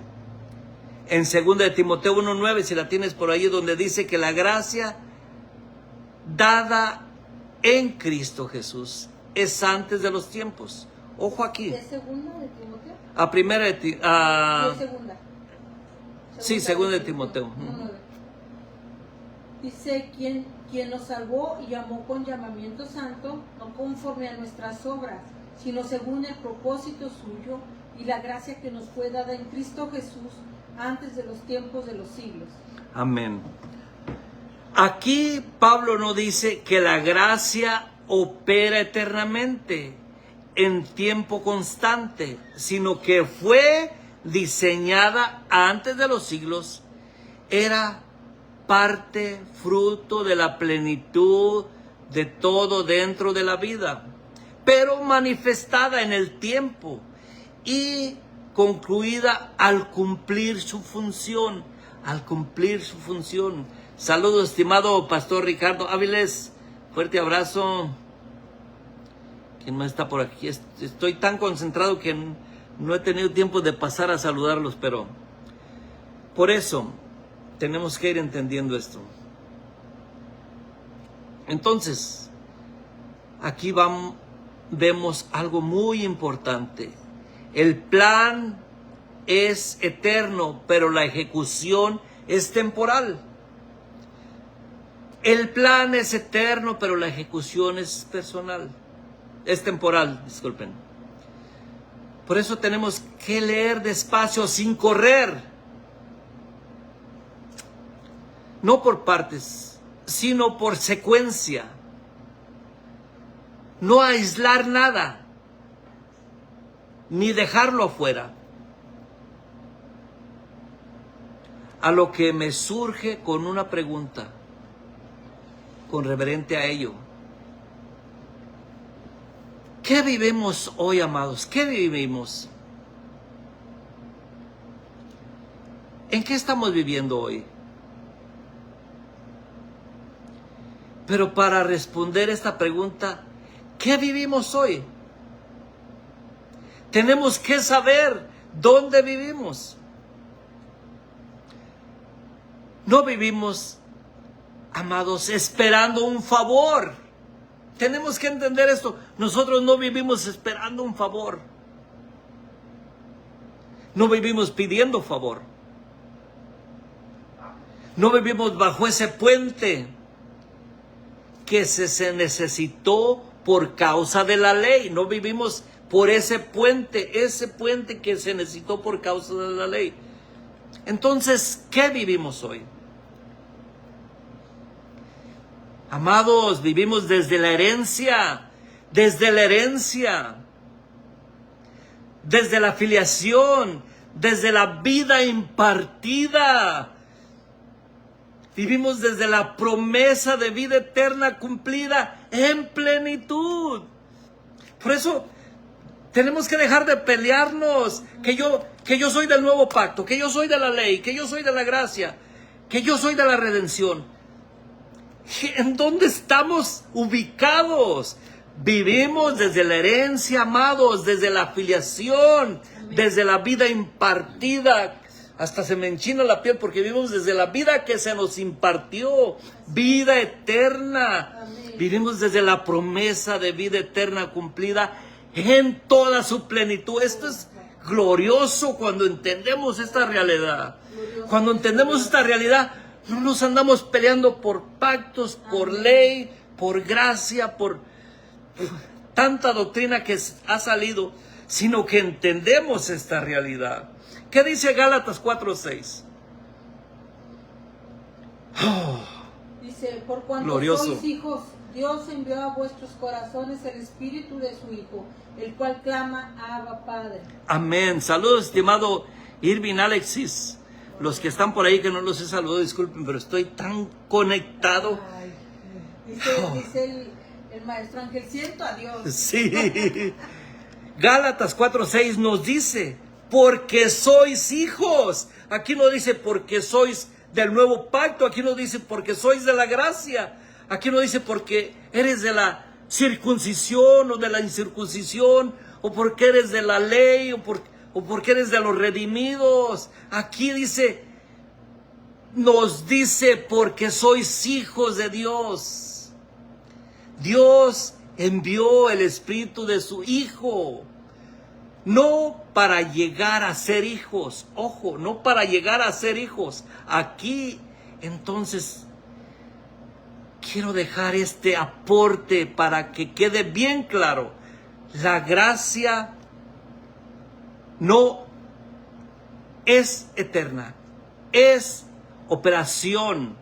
En 2 de Timoteo 1:9, si la tienes por ahí, donde dice que la gracia dada en Cristo Jesús es antes de los tiempos. Ojo aquí. ¿De 2 de Timoteo? A primera de Segunda. Sí, 2 de Timoteo. 1:9. Dice, quien nos salvó y llamó con llamamiento santo, no conforme a nuestras obras, sino según el propósito suyo y la gracia que nos fue dada en Cristo Jesús antes de los tiempos de los siglos. Amén. Aquí Pablo no dice que la gracia opera eternamente, en tiempo constante, sino que fue diseñada antes de los siglos, era parte, fruto de la plenitud de todo dentro de la vida, pero manifestada en el tiempo y concluida al cumplir su función, Saludos, estimado Pastor Ricardo Áviles, fuerte abrazo. ¿Quién más está por aquí? Estoy tan concentrado que no he tenido tiempo de pasar a saludarlos, pero por eso tenemos que ir entendiendo esto. Entonces, aquí vemos algo muy importante. El plan es eterno, pero la ejecución es temporal. El plan es eterno, pero la ejecución es personal. Es temporal, disculpen. Por eso tenemos que leer despacio, sin correr. No por partes, sino por secuencia. No aislar nada, ni dejarlo afuera. A lo que me surge con una pregunta, con reverente a ello. ¿Qué vivimos hoy, amados? ¿Qué vivimos? ¿En qué estamos viviendo hoy? Pero para responder esta pregunta, ¿qué vivimos hoy? Tenemos que saber dónde vivimos. No vivimos, amados, esperando un favor. Tenemos que entender esto. Nosotros no vivimos esperando un favor. No vivimos pidiendo favor. No vivimos bajo ese puente que se necesitó por causa de la ley. No vivimos por ese puente que se necesitó por causa de la ley. Entonces, ¿qué vivimos hoy? Amados, vivimos desde la herencia, desde la filiación, desde la vida impartida. Vivimos desde la promesa de vida eterna cumplida en plenitud. Por eso tenemos que dejar de pelearnos, que yo soy del nuevo pacto, que yo soy de la ley, que yo soy de la gracia, que yo soy de la redención. ¿En dónde estamos ubicados? Vivimos desde la herencia, amados, desde la filiación, desde la vida impartida. Hasta se me enchina la piel porque vivimos desde la vida que se nos impartió, vida eterna. Amén. Vivimos desde la promesa de vida eterna cumplida en toda su plenitud. Esto es glorioso cuando entendemos esta realidad. Cuando entendemos esta realidad, no nos andamos peleando por pactos, por ley, por gracia, por tanta doctrina que ha salido, sino que entendemos esta realidad. ¿Qué dice Gálatas 4:6? Dice, por cuanto Glorioso. sois hijos, Dios envió a vuestros corazones el espíritu de su Hijo, el cual clama, Abba, Padre. Amén. Saludos, estimado Irving Alexis. Los que están por ahí que no los he saludado, disculpen, pero estoy tan conectado. Ay, dice el maestro Ángel, siento a Dios. Sí. Gálatas 4:6 nos dice, porque sois hijos. Aquí no dice porque sois del nuevo pacto, aquí no dice porque sois de la gracia. Aquí no dice porque eres de la circuncisión o de la incircuncisión, o porque eres de la ley, o porque eres de los redimidos. Aquí dice, nos dice porque sois hijos de Dios. Dios envió el espíritu de su Hijo, no para llegar a ser hijos, ojo, no para llegar a ser hijos. Aquí, entonces, quiero dejar este aporte para que quede bien claro. La gracia no es eterna, es operación,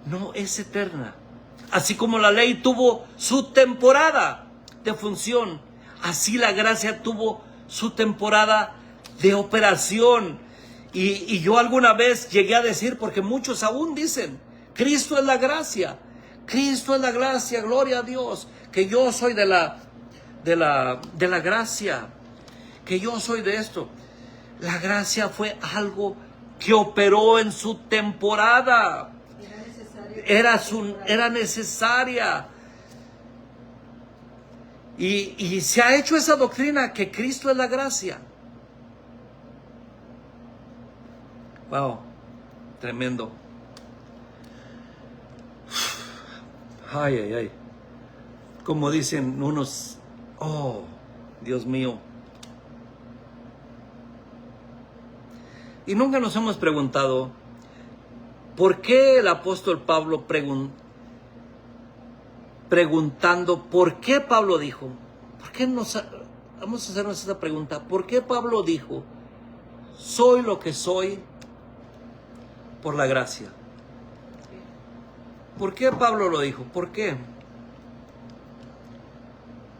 no es eterna. Así como la ley tuvo su temporada de función, así la gracia tuvo su temporada de operación. Y yo alguna vez llegué a decir, porque muchos aún dicen, Cristo es la gracia, Cristo es la gracia, gloria a Dios, que yo soy de la gracia, que yo soy de esto. La gracia fue algo que operó en su temporada. Era necesaria. Y se ha hecho esa doctrina que Cristo es la gracia. Wow, tremendo. Ay, ay, ay. Como dicen unos, oh, Dios mío. Y nunca nos hemos preguntado, ¿por qué el apóstol Pablo preguntando, ¿por qué Pablo dijo? Vamos a hacernos esta pregunta, ¿por qué Pablo dijo, soy lo que soy por la gracia? ¿Por qué Pablo lo dijo? ¿Por qué?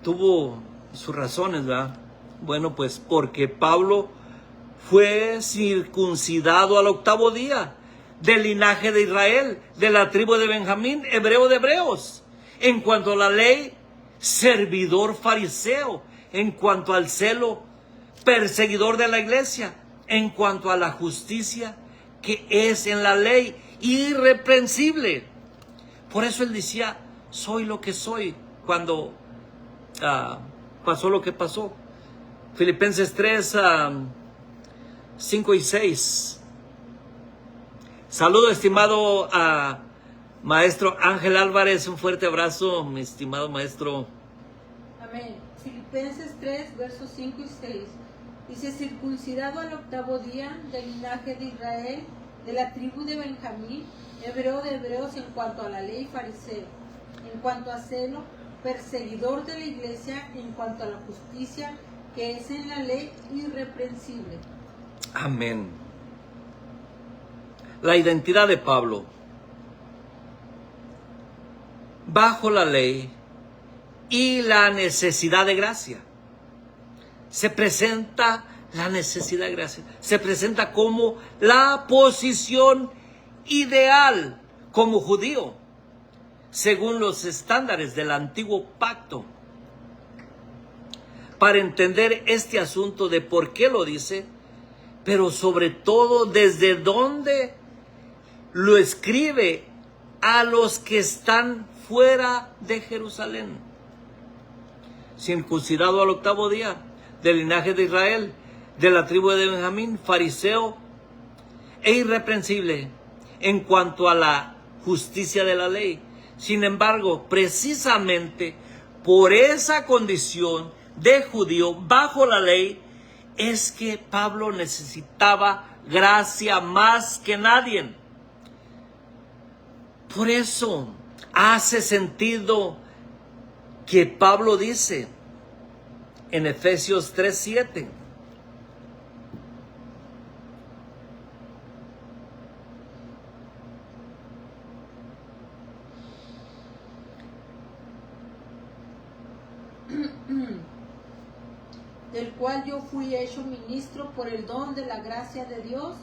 Tuvo sus razones, ¿verdad? Bueno, pues porque Pablo fue circuncidado al 8º día, del linaje de Israel, de la tribu de Benjamín, hebreo de hebreos. En cuanto a la ley, servidor fariseo. En cuanto al celo, perseguidor de la iglesia. En cuanto a la justicia que es en la ley, irreprensible. Por eso él decía, soy lo que soy, cuando pasó lo que pasó. Filipenses 3, 5 y 6. Saludo, estimado maestro Ángel Álvarez, un fuerte abrazo, mi estimado maestro. Amén. Filipenses 3, versos 5 y 6. Dice, circuncidado al 8º día, del linaje de Israel, de la tribu de Benjamín, hebreo de hebreos, en cuanto a la ley, fariseo, en cuanto a celo, perseguidor de la iglesia, en cuanto a la justicia que es en la ley, irreprensible. Amén. La identidad de Pablo, bajo la ley y la necesidad de gracia. Se presenta la necesidad de gracia. Se presenta como la posición ideal como judío, según los estándares del antiguo pacto. Para entender este asunto de por qué lo dice, pero sobre todo desde dónde lo escribe a los que están fuera de Jerusalén. Circuncidado al 8º día, del linaje de Israel, de la tribu de Benjamín, fariseo e irreprensible en cuanto a la justicia de la ley. Sin embargo, precisamente por esa condición de judío bajo la ley, es que Pablo necesitaba gracia más que nadie. Por eso hace sentido que Pablo dice en Efesios 3:7, del cual yo fui hecho ministro por el don de la gracia de Dios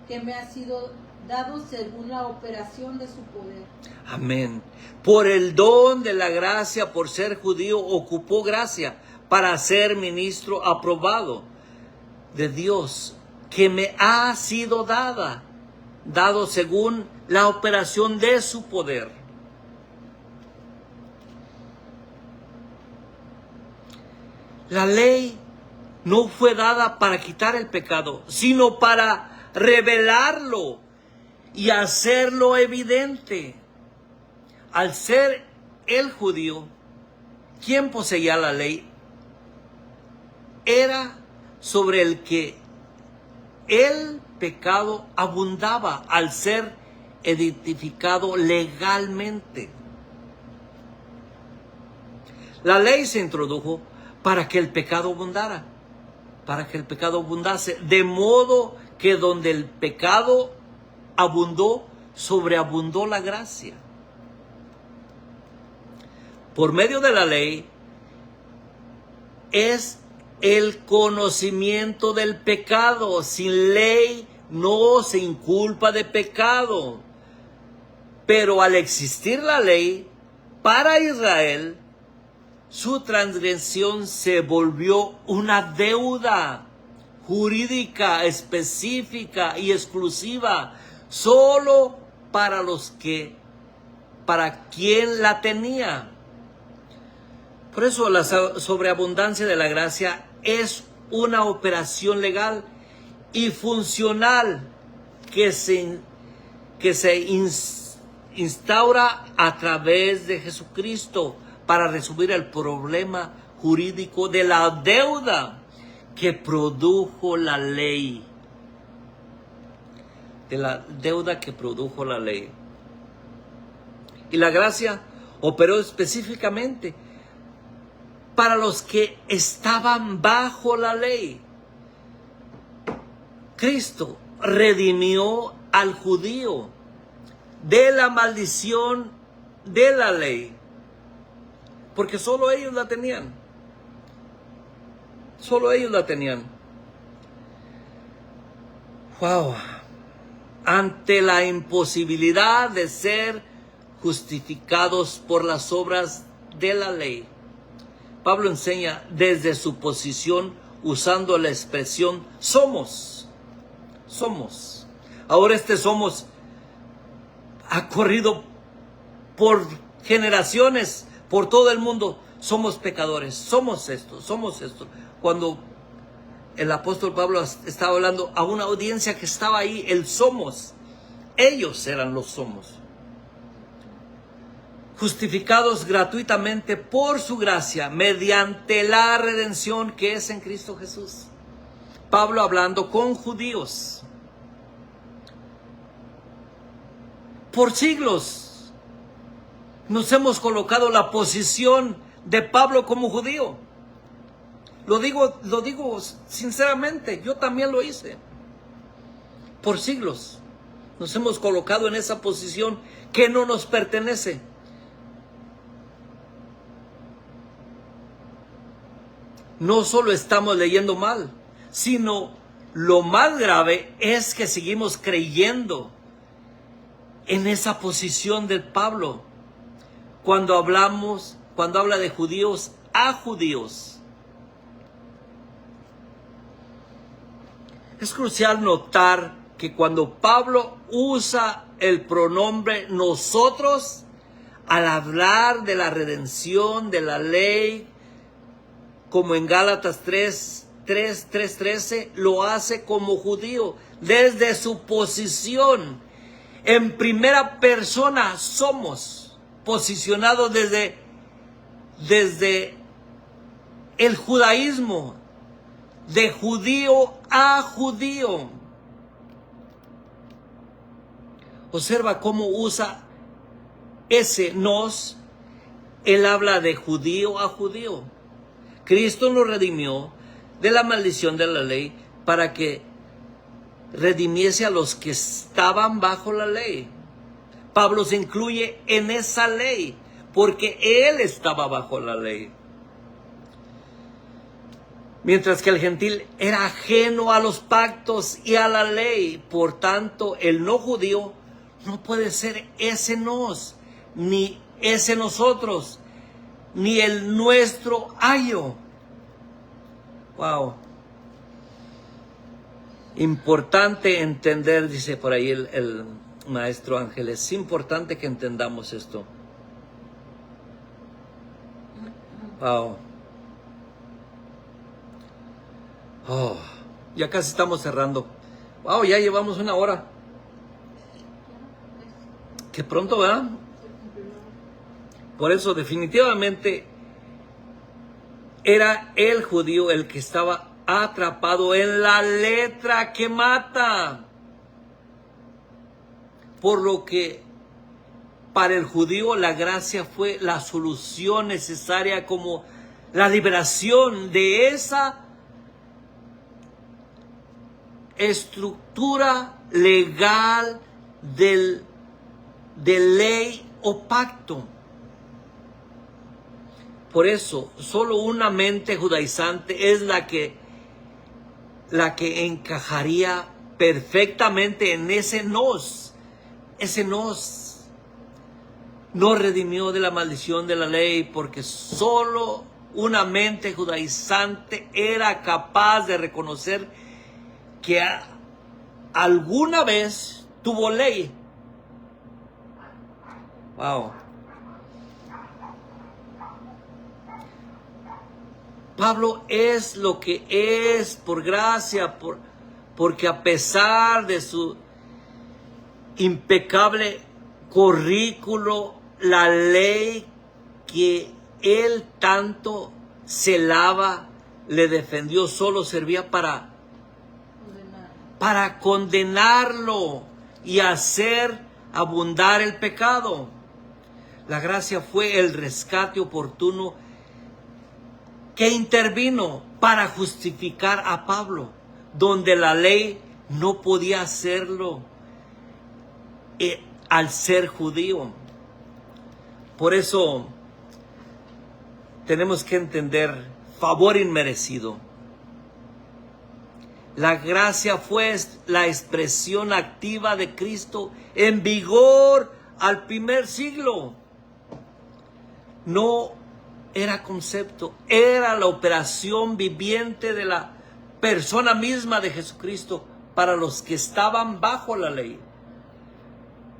que me ha sido dado según la operación de su poder. Amén. Por el don de la gracia, por ser judío, ocupó gracia para ser ministro aprobado de Dios, que me ha sido dado según la operación de su poder. La ley no fue dada para quitar el pecado, sino para revelarlo y hacerlo evidente. Al ser el judío quien poseía la ley, era sobre el que el pecado abundaba al ser identificado legalmente. La ley se introdujo para que el pecado abundara, para que el pecado abundase, de modo que donde el pecado abundó, sobreabundó la gracia. Por medio de la ley es el conocimiento del pecado. Sin ley no se inculpa de pecado. Pero al existir la ley para Israel, su transgresión se volvió una deuda jurídica específica y exclusiva solo para quien la tenía. Por eso la sobreabundancia de la gracia es una operación legal y funcional que se instaura a través de Jesucristo para resolver el problema jurídico de la deuda que produjo la ley. De la deuda que produjo la ley. Y la gracia operó específicamente para los que estaban bajo la ley. Cristo redimió al judío de la maldición de la ley, porque solo ellos la tenían. Solo ellos la tenían. Wow. Ante la imposibilidad de ser justificados por las obras de la ley, Pablo enseña desde su posición usando la expresión somos. Ahora somos ha corrido por generaciones, por todo el mundo. Somos pecadores, somos esto. Cuando el apóstol Pablo estaba hablando a una audiencia que estaba ahí, el somos, ellos eran los somos. Justificados gratuitamente por su gracia, mediante la redención que es en Cristo Jesús. Pablo hablando con judíos. Por siglos nos hemos colocado la posición de Pablo como judío. Lo digo sinceramente, yo también lo hice. Por siglos nos hemos colocado en esa posición que no nos pertenece. No solo estamos leyendo mal, sino lo más grave es que seguimos creyendo en esa posición de Pablo cuando habla de judíos a judíos. Es crucial notar que cuando Pablo usa el pronombre nosotros, al hablar de la redención de la ley, como en Gálatas 3:13, lo hace como judío, desde su posición. En primera persona somos posicionados desde el judaísmo, de judío a judío. Observa cómo usa ese nos. Él habla de judío a judío. Cristo nos redimió de la maldición de la ley para que redimiese a los que estaban bajo la ley. Pablo se incluye en esa ley porque él estaba bajo la ley. mientras que el gentil era ajeno a los pactos y a la ley. Por tanto, el no judío no puede ser ese nos, ni ese nosotros, ni el nuestro ayo. Wow. Importante entender, dice por ahí el maestro Ángel, es importante que entendamos esto. Wow. Oh, ya casi estamos cerrando. Wow, ya llevamos 1 hora. Qué pronto, ¿verdad? Por eso definitivamente era el judío el que estaba atrapado en la letra que mata. Por lo que para el judío la gracia fue la solución necesaria, como la liberación de esa estructura legal de ley o pacto. Por eso, solo una mente judaizante es la que encajaría perfectamente en ese nos. Ese nos redimió de la maldición de la ley, porque solo una mente judaizante era capaz de reconocer que alguna vez tuvo ley. Wow. Pablo es lo que es por gracia, porque a pesar de su impecable currículo, la ley que él tanto celaba, le defendió, solo servía para condenarlo y hacer abundar el pecado. La gracia fue el rescate oportuno que intervino para justificar a Pablo, donde la ley no podía hacerlo al ser judío. Por eso tenemos que entender: favor inmerecido. La gracia fue la expresión activa de Cristo en vigor al primer siglo. No era concepto, era la operación viviente de la persona misma de Jesucristo para los que estaban bajo la ley.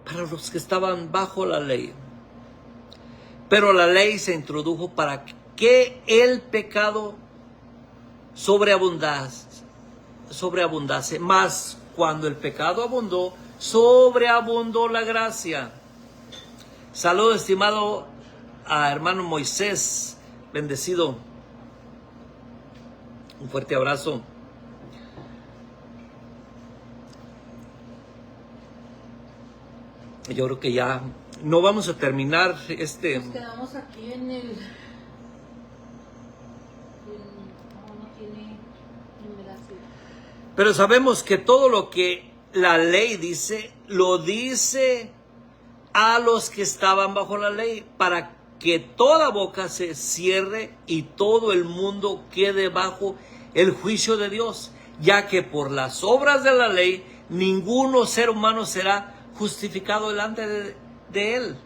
Para los que estaban bajo la ley. Pero la ley se introdujo para que el pecado sobreabundase. Mas cuando el pecado abundó, sobreabundó la gracia. Saludo, estimado a hermano Moisés, bendecido. Un fuerte abrazo. Yo creo que ya no vamos a terminar Nos quedamos aquí en el... no tiene numeración. Pero sabemos que todo lo que la ley dice, lo dice a los que estaban bajo la ley, para que toda boca se cierre y todo el mundo quede bajo el juicio de Dios, ya que por las obras de la ley ninguno ser humano será justificado delante de él,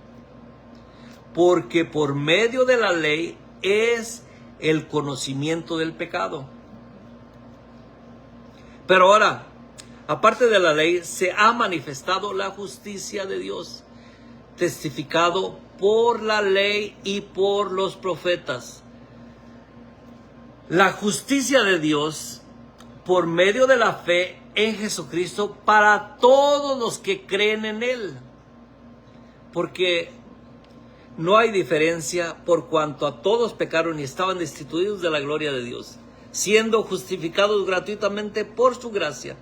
porque por medio de la ley es el conocimiento del pecado. Pero ahora, aparte de la ley, se ha manifestado la justicia de Dios, testificado por la ley y por los profetas. La justicia de Dios por medio de la fe en Jesucristo para todos los que creen en Él. Porque no hay diferencia, por cuanto a todos pecaron y estaban destituidos de la gloria de Dios, siendo justificados gratuitamente por su gracia,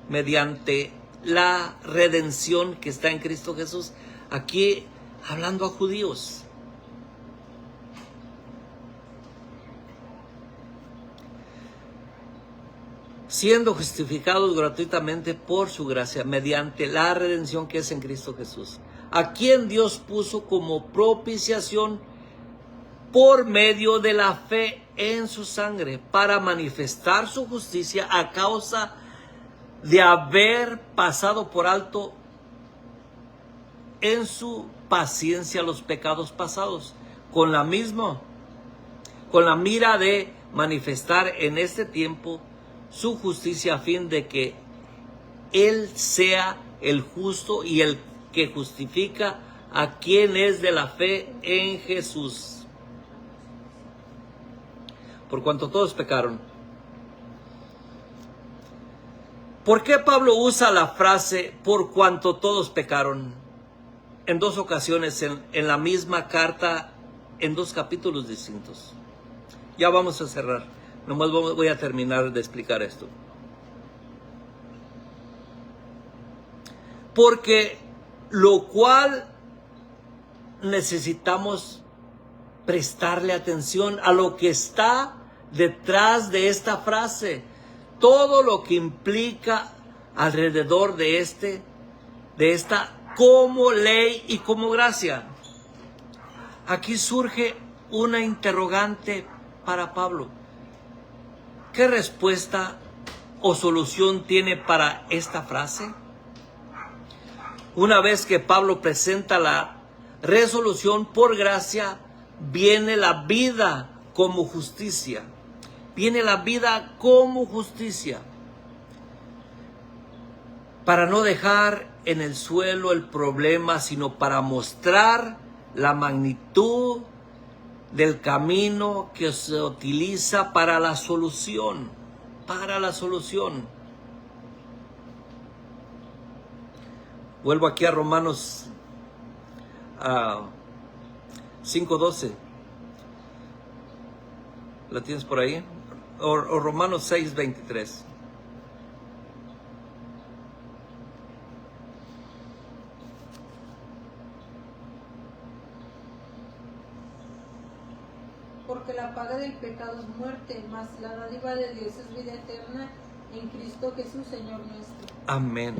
mediante la redención que está en Cristo Jesús. Aquí hablando a judíos. Siendo justificados gratuitamente por su gracia, mediante la redención que es en Cristo Jesús, a quien Dios puso como propiciación por medio de la fe en su sangre, para manifestar su justicia a causa de haber pasado por alto en su paciencia los pecados pasados, con la mira de manifestar en este tiempo su justicia, a fin de que Él sea el justo y el que justifica a quien es de la fe en Jesús. Por cuanto todos pecaron. ¿Por qué Pablo usa la frase por cuanto todos pecaron en dos ocasiones en la misma carta, en dos capítulos distintos? Ya vamos a cerrar. Nomás voy a terminar de explicar esto. Porque lo cual necesitamos prestarle atención a lo que está detrás de esta frase, todo lo que implica alrededor de esta como ley y como gracia. Aquí surge una interrogante para Pablo. ¿Qué respuesta o solución tiene para esta frase? Una vez que Pablo presenta la resolución por gracia, viene la vida como justicia. Viene la vida como justicia. Para no dejar en el suelo el problema, sino para mostrar la magnitud del camino que se utiliza para la solución. Para la solución. Vuelvo aquí a Romanos 5:12. ¿La tienes por ahí? O Romanos 6:23. Porque la paga del pecado es muerte, mas la dádiva de Dios es vida eterna en Cristo Jesús, Señor nuestro. Amén.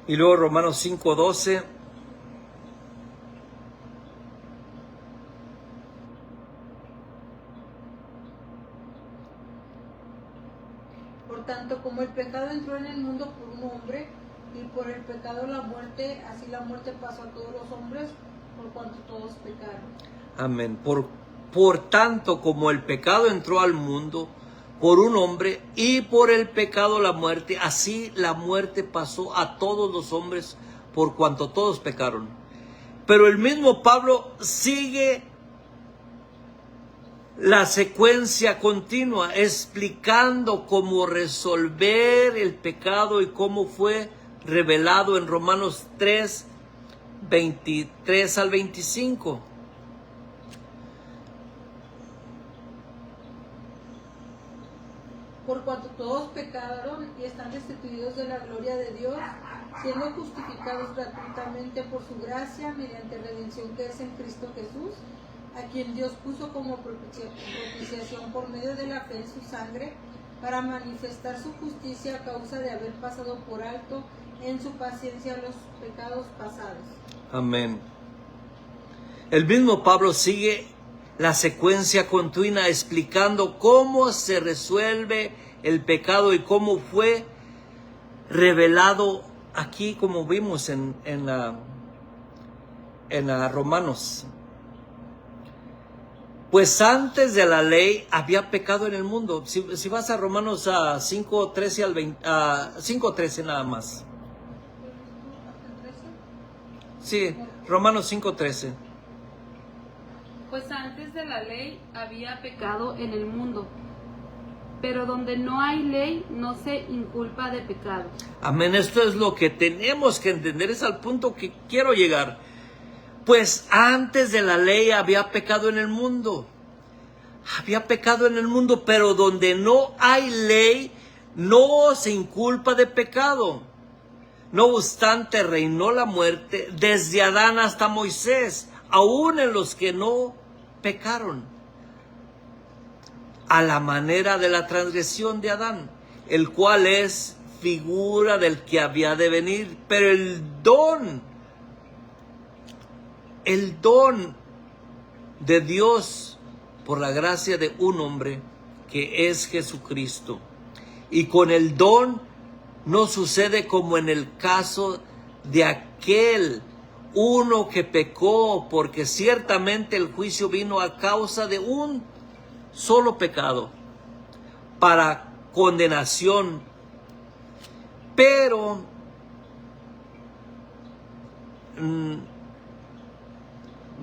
Y luego Romanos 5:12. Por tanto, como el pecado entró en el mundo por un hombre, y por el pecado la muerte, así la muerte pasó a todos los hombres, por cuanto todos pecaron. Amén. Por tanto, como el pecado entró al mundo por un hombre, y por el pecado la muerte, así la muerte pasó a todos los hombres, por cuanto todos pecaron. Pero el mismo Pablo sigue la secuencia continua, explicando cómo resolver el pecado y cómo fue revelado en Romanos 3:23 al 25. Por cuanto todos pecaron y están destituidos de la gloria de Dios, siendo justificados gratuitamente por su gracia, mediante redención que es en Cristo Jesús, a quien Dios puso como propiciación por medio de la fe en su sangre, para manifestar su justicia a causa de haber pasado por alto en su paciencia los pecados pasados. Amén. El mismo Pablo sigue la secuencia continua explicando cómo se resuelve el pecado y cómo fue revelado aquí, como vimos en Romanos. Pues antes de la ley había pecado en el mundo. Si vas a Romanos 5:13 al 5:13 nada más. Sí, Romanos 5:13. Pues antes de la ley había pecado en el mundo, pero donde no hay ley no se inculpa de pecado. Amén, esto es lo que tenemos que entender, es al punto que quiero llegar. Pues antes de la ley había pecado en el mundo. Había pecado en el mundo, pero donde no hay ley no se inculpa de pecado. No obstante, reinó la muerte desde Adán hasta Moisés, aún en los que no pecaron, a la manera de la transgresión de Adán, el cual es figura del que había de venir. Pero el don de Dios por la gracia de un hombre que es Jesucristo. Y con el don no sucede como en el caso de aquel uno que pecó, porque ciertamente el juicio vino a causa de un solo pecado para condenación, pero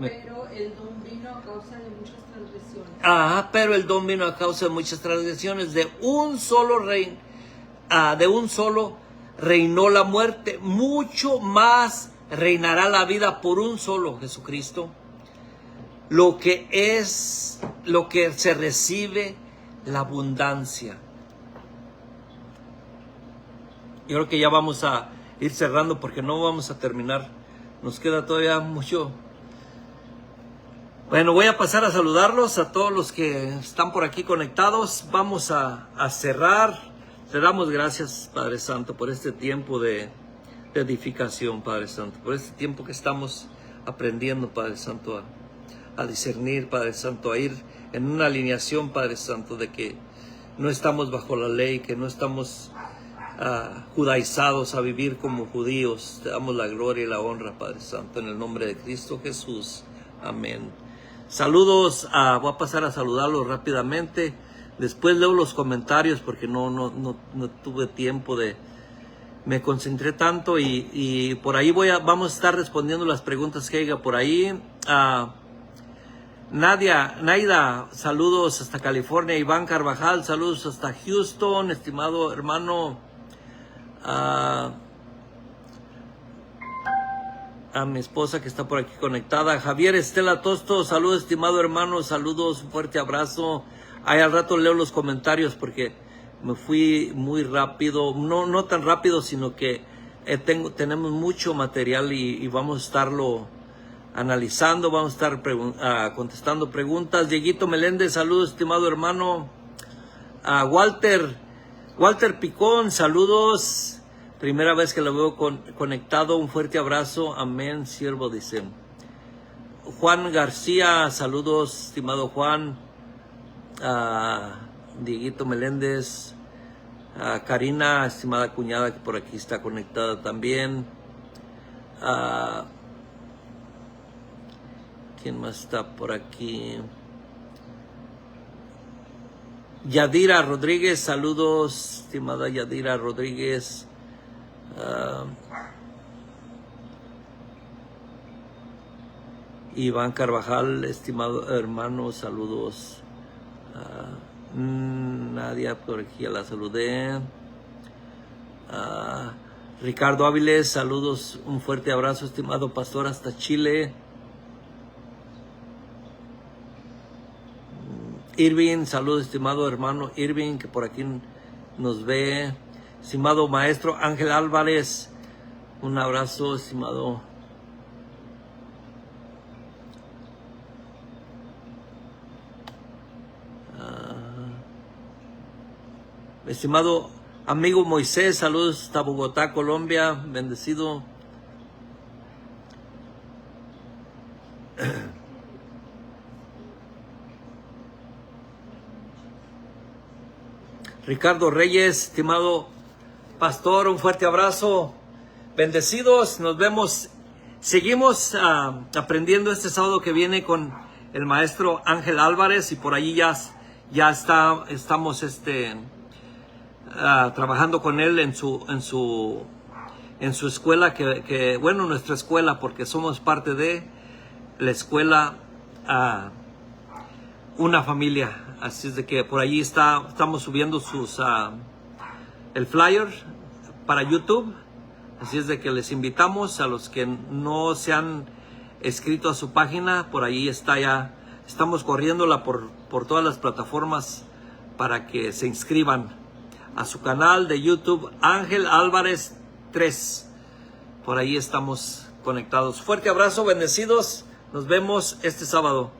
Pero el don vino a causa de muchas transgresiones. Pero el don vino a causa de muchas transgresiones. De un solo reinó la muerte, mucho más reinará la vida por un solo, Jesucristo. Lo que se recibe, la abundancia. Yo creo que ya vamos a ir cerrando porque no vamos a terminar. Nos queda todavía mucho. Bueno, voy a pasar a saludarlos a todos los que están por aquí conectados. Vamos a cerrar. Te damos gracias, Padre Santo, por este tiempo de edificación, Padre Santo. Por este tiempo que estamos aprendiendo, Padre Santo, a discernir, Padre Santo, a ir en una alineación, Padre Santo, de que no estamos bajo la ley, que no estamos judaizados a vivir como judíos. Te damos la gloria y la honra, Padre Santo, en el nombre de Cristo Jesús. Amén. Saludos, voy a pasar a saludarlos rápidamente. Después leo los comentarios porque no tuve tiempo me concentré tanto y por ahí vamos a estar respondiendo las preguntas que haya por ahí. Naida, saludos hasta California. Iván Carvajal, saludos hasta Houston, estimado hermano. A mi esposa que está por aquí conectada. Javier Estela Tosto, saludos, estimado hermano, saludos, un fuerte abrazo. Ahí al rato leo los comentarios porque me fui muy rápido, no tan rápido, sino que tenemos mucho material y vamos a estarlo analizando, vamos a estar contestando preguntas. Dieguito Meléndez, saludos, estimado hermano. Walter Picón, saludos. Primera vez que lo veo conectado, un fuerte abrazo, amén, siervo, dice. Juan García, saludos, estimado Juan. Dieguito Meléndez. Karina, estimada cuñada, que por aquí está conectada también. ¿Quién más está por aquí? Yadira Rodríguez, saludos, estimada Yadira Rodríguez. Iván Carvajal, estimado hermano, saludos. Nadia, por aquí ya la saludé. Ricardo Áviles, saludos, un fuerte abrazo, estimado pastor, hasta Chile. Irving, saludos, estimado hermano Irving, que por aquí nos ve. Estimado maestro Ángel Álvarez, un abrazo, estimado. Estimado amigo Moisés, saludos hasta Bogotá, Colombia, bendecido. Ricardo Reyes, estimado pastor, un fuerte abrazo, bendecidos, nos vemos, seguimos aprendiendo este sábado que viene con el maestro Ángel Álvarez y por allí estamos trabajando con él en su escuela, bueno, nuestra escuela, porque somos parte de la escuela Una Familia. Así es de que por allí estamos subiendo el flyer para YouTube. Así es de que les invitamos a los que no se han escrito a su página. Por ahí está ya. Estamos corriéndola por todas las plataformas para que se inscriban a su canal de YouTube Ángel Álvarez 3. Por ahí estamos conectados. Fuerte abrazo, bendecidos. Nos vemos este sábado.